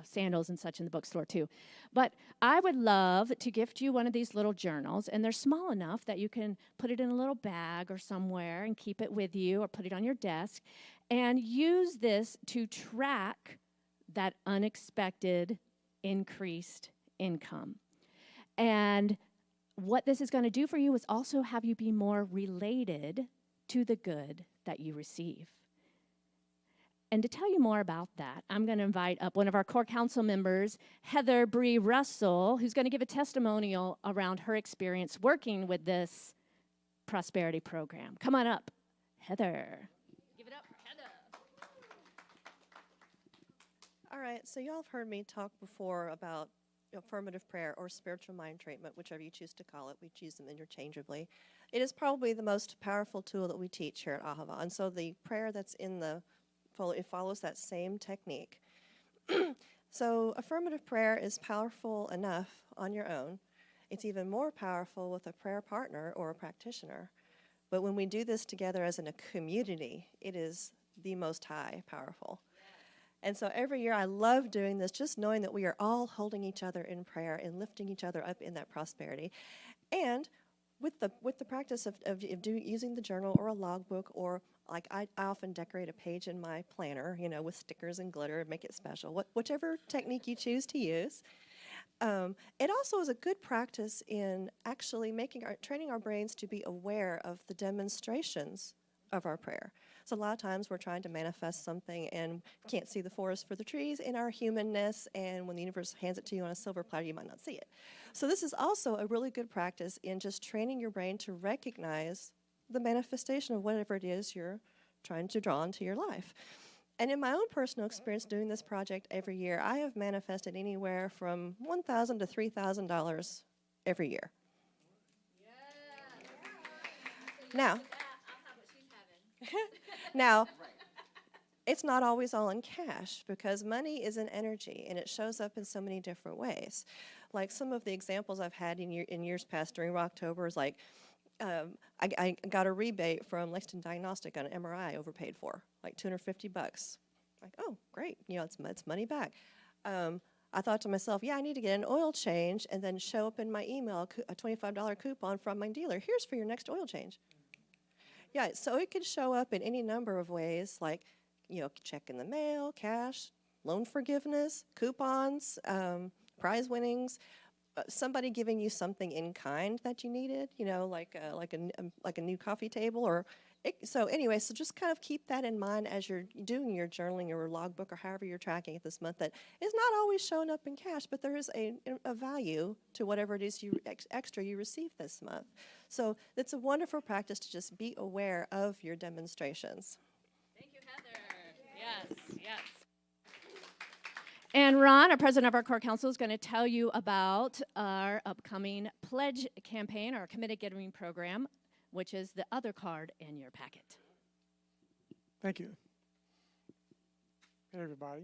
sandals and such in the bookstore too. But I would love to gift you one of these little journals, and they're small enough that you can put it in a little bag or somewhere and keep it with you, or put it on your desk, and use this to track that unexpected increased income. And what this is going to do for you is also have you be more related to the good that you receive. And to tell you more about that, I'm going to invite up one of our core council members, Heather Bree Russell, who's going to give a testimonial around her experience working with this prosperity program. Come on up, Heather. Give it up for Heather. All right, so y'all have heard me talk before about affirmative prayer or spiritual mind treatment, whichever you choose to call it. We choose them interchangeably. It is probably the most powerful tool that we teach here at Ahava. And so the prayer that's in it follows that same technique. So affirmative prayer is powerful enough on your own. It's even more powerful with a prayer partner or a practitioner. But when we do this together as in a community, it is the most high powerful. And so every year I love doing this, just knowing that we are all holding each other in prayer and lifting each other up in that prosperity. And with the practice of using the journal or a logbook, or like I often decorate a page in my planner, with stickers and glitter and make it special, whichever technique you choose to use. It also is a good practice in actually training our brains to be aware of the demonstrations of our prayer. So a lot of times we're trying to manifest something and can't see the forest for the trees in our humanness, and when the universe hands it to you on a silver platter, you might not see it. So this is also a really good practice in just training your brain to recognize the manifestation of whatever it is you're trying to draw into your life. And in my own personal experience doing this project every year, I have manifested anywhere from $1,000 to $3,000 every year. Yeah. Now, it's not always all in cash, because money is an energy and it shows up in so many different ways. Like some of the examples I've had in years past during Rocktober is like, I got a rebate from Lexington Diagnostic on an MRI I overpaid for, like $250. Like, oh, great, it's money back. I thought to myself, I need to get an oil change, and then show up in my email a $25 coupon from my dealer. Here's for your next oil change. Yeah, so it could show up in any number of ways, like, check in the mail, cash, loan forgiveness, coupons, prize winnings, somebody giving you something in kind that you needed, like a new coffee table so anyway, so just kind of keep that in mind as you're doing your journaling or logbook or however you're tracking it this month, that it's not always showing up in cash, but there is a value to whatever it is extra you receive this month. So it's a wonderful practice to just be aware of your demonstrations. Thank you, Heather. Yes, yes. And Ron, our president of our core council, is going to tell you about our upcoming pledge campaign, our committed giving program, which is the other card in your packet. Thank you. Hey, everybody.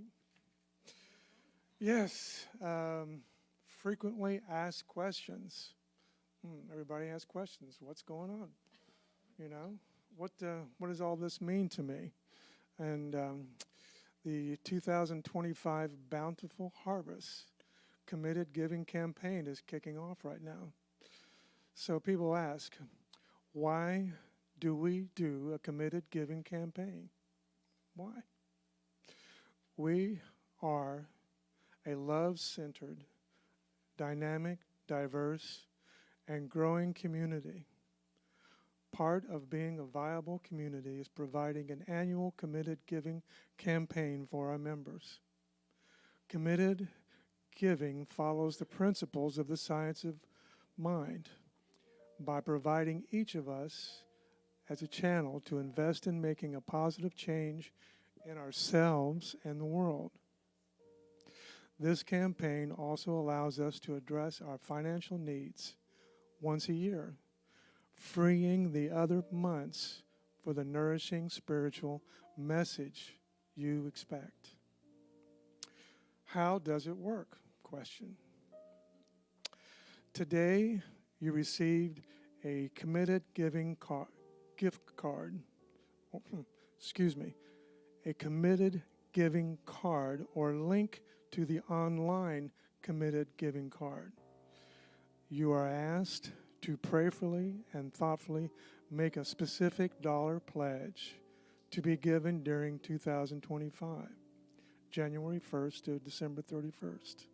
Yes, frequently asked questions. Everybody has questions. What's going on? You know, what does all this mean to me? And the 2025 Bountiful Harvest Committed Giving Campaign is kicking off right now. So people ask, why do we do a committed giving campaign? Why? We are a love-centered, dynamic, diverse, and growing community. Part of being a viable community is providing an annual committed giving campaign for our members. Committed giving follows the principles of the science of mind by providing each of us as a channel to invest in making a positive change in ourselves and the world. This campaign also allows us to address our financial needs once a year, freeing the other months for the nourishing spiritual message you expect. How does it work? Question. Today, you received a committed giving gift card, a committed giving card or link to the online committed giving card. You are asked to prayerfully and thoughtfully make a specific dollar pledge to be given during 2025, January 1st to December 31st.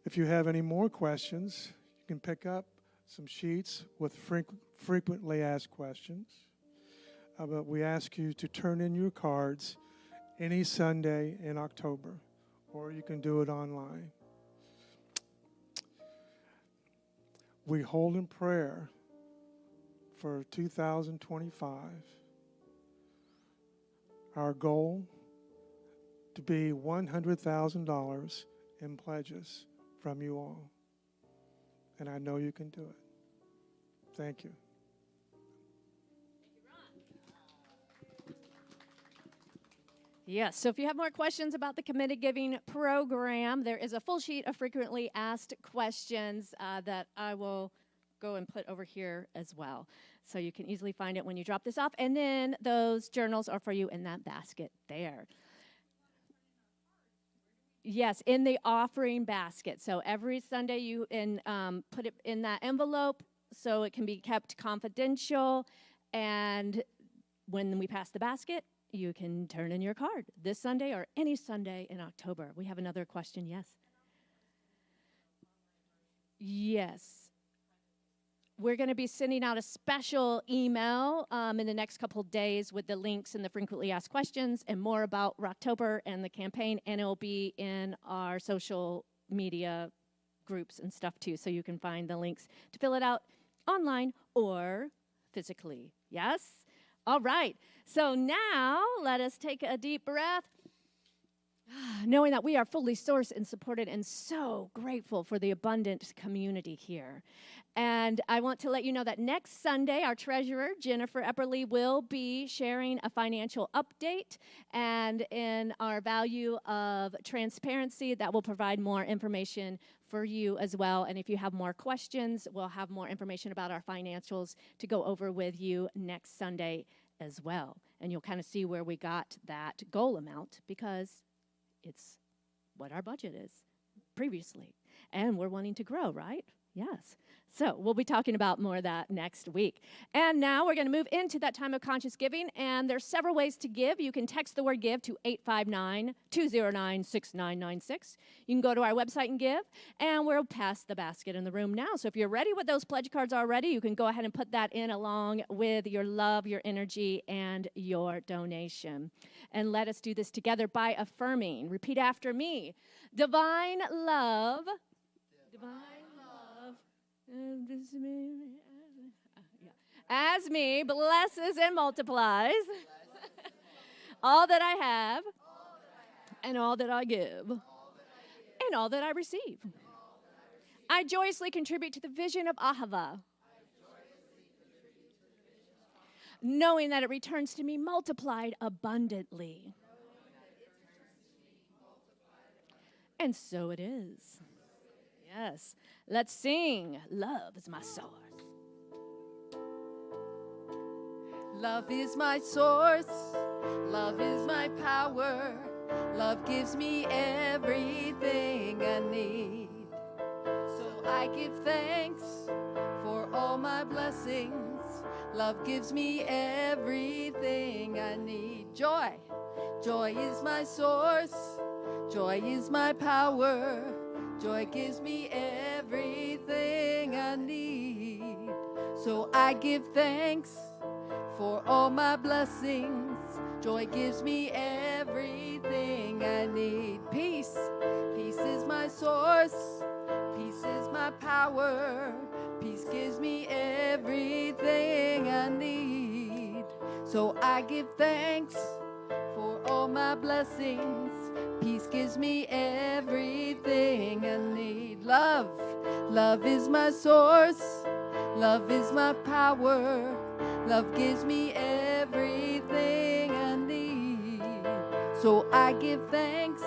If you have any more questions, you can pick up some sheets with frequently asked questions. But we ask you to turn in your cards any Sunday in October, or you can do it online. We hold in prayer for 2025 our goal to be $100,000 in pledges from you all. And I know you can do it. Thank you. Yes, so if you have more questions about the Committed Giving program, there is a full sheet of frequently asked questions that I will go and put over here as well. So you can easily find it when you drop this off. And then those journals are for you in that basket there. Yes, in the offering basket. So every Sunday you put it in that envelope so it can be kept confidential. And when we pass the basket, you can turn in your card this Sunday or any Sunday in October. We have another question, yes? Yes. We're going to be sending out a special email in the next couple of days with the links and the frequently asked questions and more about Rocktober and the campaign, and it will be in our social media groups and stuff too, so you can find the links to fill it out online or physically. Yes? All right. So now let us take a deep breath, knowing that we are fully sourced and supported and so grateful for the abundant community here. And I want to let you know that next Sunday, our treasurer, Jennifer Epperly, will be sharing a financial update. And in our value of transparency, that will provide more information for you as well. And if you have more questions, we'll have more information about our financials to go over with you next Sunday as well. And you'll kind of see where we got that goal amount, because it's what our budget is previously. And we're wanting to grow, right? Yes. So we'll be talking about more of that next week. And now we're going to move into that time of conscious giving. And there's several ways to give. You can text the word give to 859-209-6996. You can go to our website and give. And we'll pass the basket in the room now. So if you're ready with those pledge cards already, you can go ahead and put that in along with your love, your energy, and your donation. And let us do this together by affirming. Repeat after me. Divine love. Divine love. As me blesses and multiplies all that I have and all that I give and all that I receive. I joyously contribute to the vision of Ahava, knowing that it returns to me multiplied abundantly. And so it is. Yes. Let's sing. Love is my sword. Love is my source. Love is my power. Love gives me everything I need. So I give thanks for all my blessings. Love gives me everything I need. Joy. Joy is my source. Joy is my power. Joy gives me everything I need. So I give thanks for all my blessings. Joy gives me everything I need. Peace. Peace is my source. Peace is my power. Peace gives me everything I need. So I give thanks for all my blessings. Peace gives me everything I need. Love. Love is my source. Love is my power. Love gives me everything I need. So I give thanks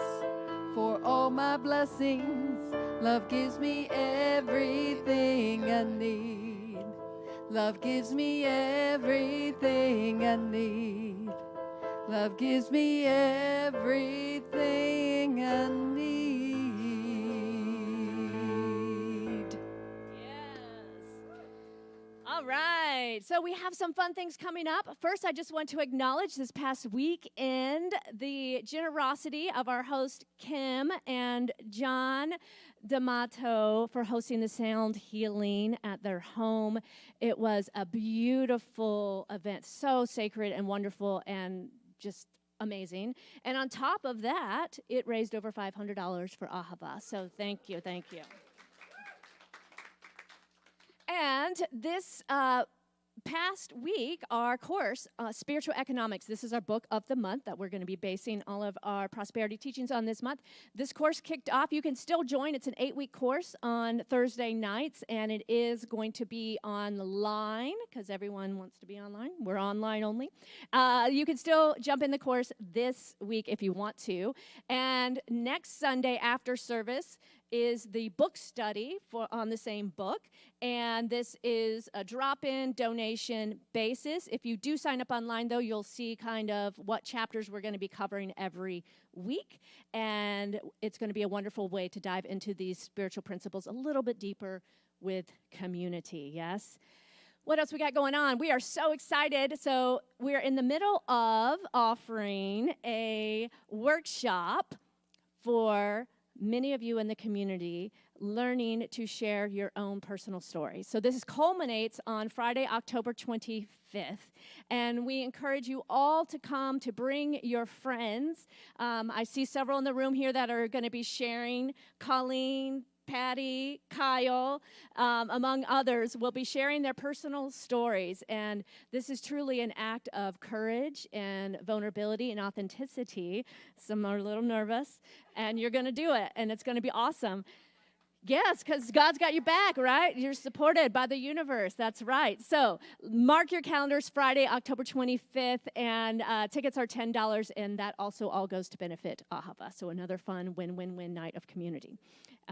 for all my blessings. Love gives me everything I need. Love gives me everything I need. Love gives me everything I need. Yes. All right. So we have some fun things coming up. First, I just want to acknowledge this past weekend the generosity of our host, Kim and John D'Amato, for hosting the sound healing at their home. It was a beautiful event, so sacred and wonderful and just amazing. And on top of that, it raised over $500 for Ahava. So thank you, thank you. And this past week, our course, Spiritual Economics, this is our book of the month that we're going to be basing all of our prosperity teachings on this month. This course kicked off. You can still join. It's an 8-week course on Thursday nights, and it is going to be online because everyone wants to be online. We're online only. You can still jump in the course this week if you want to. And next Sunday after service is the book study on the same book, and this is a drop-in donation basis. If you do sign up online, though, you'll see kind of what chapters we're going to be covering every week, and it's going to be a wonderful way to dive into these spiritual principles a little bit deeper with community, yes? What else we got going on? We are so excited. So we're in the middle of offering a workshop for many of you in the community learning to share your own personal story. So this culminates on Friday, October 25th. And we encourage you all to come, to bring your friends. I see several in the room here that are going to be sharing. Colleen, Patty, Kyle, among others, will be sharing their personal stories. And this is truly an act of courage and vulnerability and authenticity. Some are a little nervous, and you're going to do it, and it's going to be awesome. Yes, because God's got your back, right? You're supported by the universe. That's right. So mark your calendars, Friday, October 25th, and tickets are $10, and that also all goes to benefit Ahava. So another fun win-win-win night of community.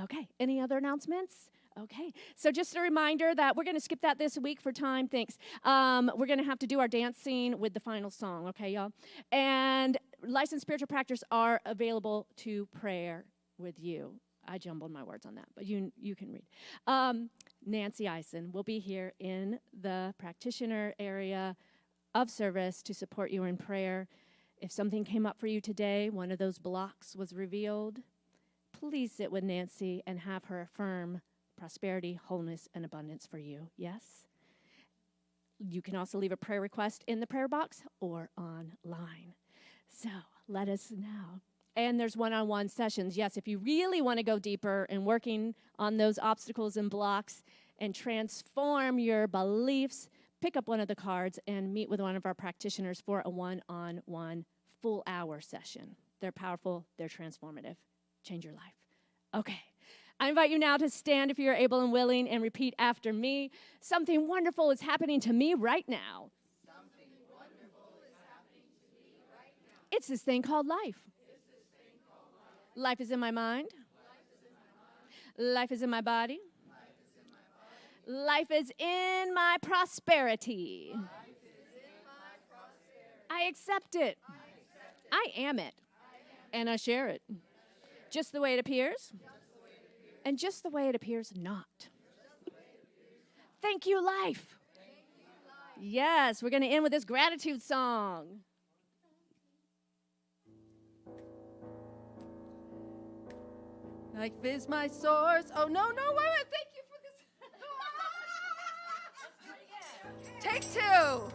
Okay, any other announcements? Okay, so just a reminder that we're going to skip that this week for time. Thanks. We're going to have to do our dancing with the final song, okay, y'all? And licensed spiritual practitioners are available to prayer with you. I jumbled my words on that, but you can read. Nancy Eisen will be here in the practitioner area of service to support you in prayer. If something came up for you today, one of those blocks was revealed, please sit with Nancy and have her affirm prosperity, wholeness, and abundance for you. Yes? You can also leave a prayer request in the prayer box or online. So let us know. And there's one-on-one sessions. Yes, if you really want to go deeper in working on those obstacles and blocks and transform your beliefs, pick up one of the cards and meet with one of our practitioners for a one-on-one full-hour session. They're powerful. They're transformative. Change your life. Okay. I invite you now to stand if you're able and willing and repeat after me. Something wonderful is happening to me right now. Something wonderful is happening to me right now. It's this thing called life. Life is in my mind. Life is in my body. Life is in my prosperity. I accept it. I am it. And I share it. Just the way it appears. And just the way it appears not. Thank you, life. Yes, we're going to end with this gratitude song. Life is my source. Oh, no, wait. Thank you for this. Take two.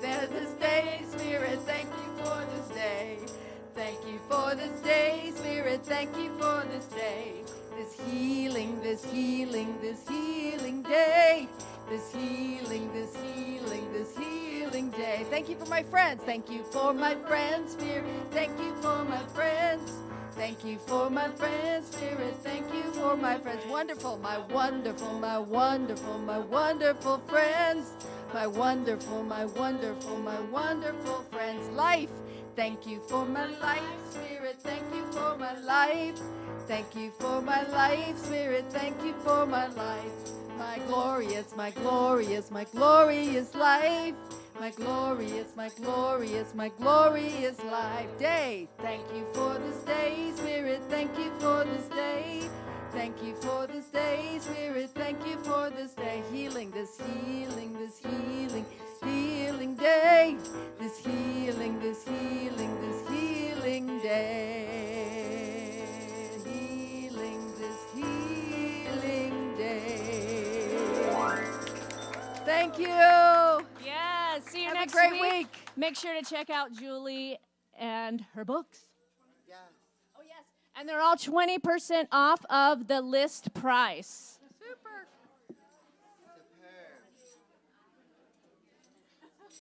There's this day, Spirit, thank you for this day. Thank you for this day, Spirit, thank you for this day. This healing day. This healing day. Thank you for my friends. Thank you for my friends, Spirit. Thank you for my friends. Thank you for my friends, Spirit. Thank you for my friends. Wonderful, my wonderful friends. My wonderful friends. Life. Thank you for my life, Spirit. Thank you for my life. Thank you for my life, Spirit. Thank you for my life. My glorious life. My glorious life. Day. Thank you for this day, Spirit. Thank you for this day. Thank you for this day, Spirit. Thank you for this day. Healing day. This healing day. This healing day. Thank you. Yes, see you Have next a great week. Make sure to check out Julie and her books. Yes. Oh, yes. And they're all 20% off of the list price. Super.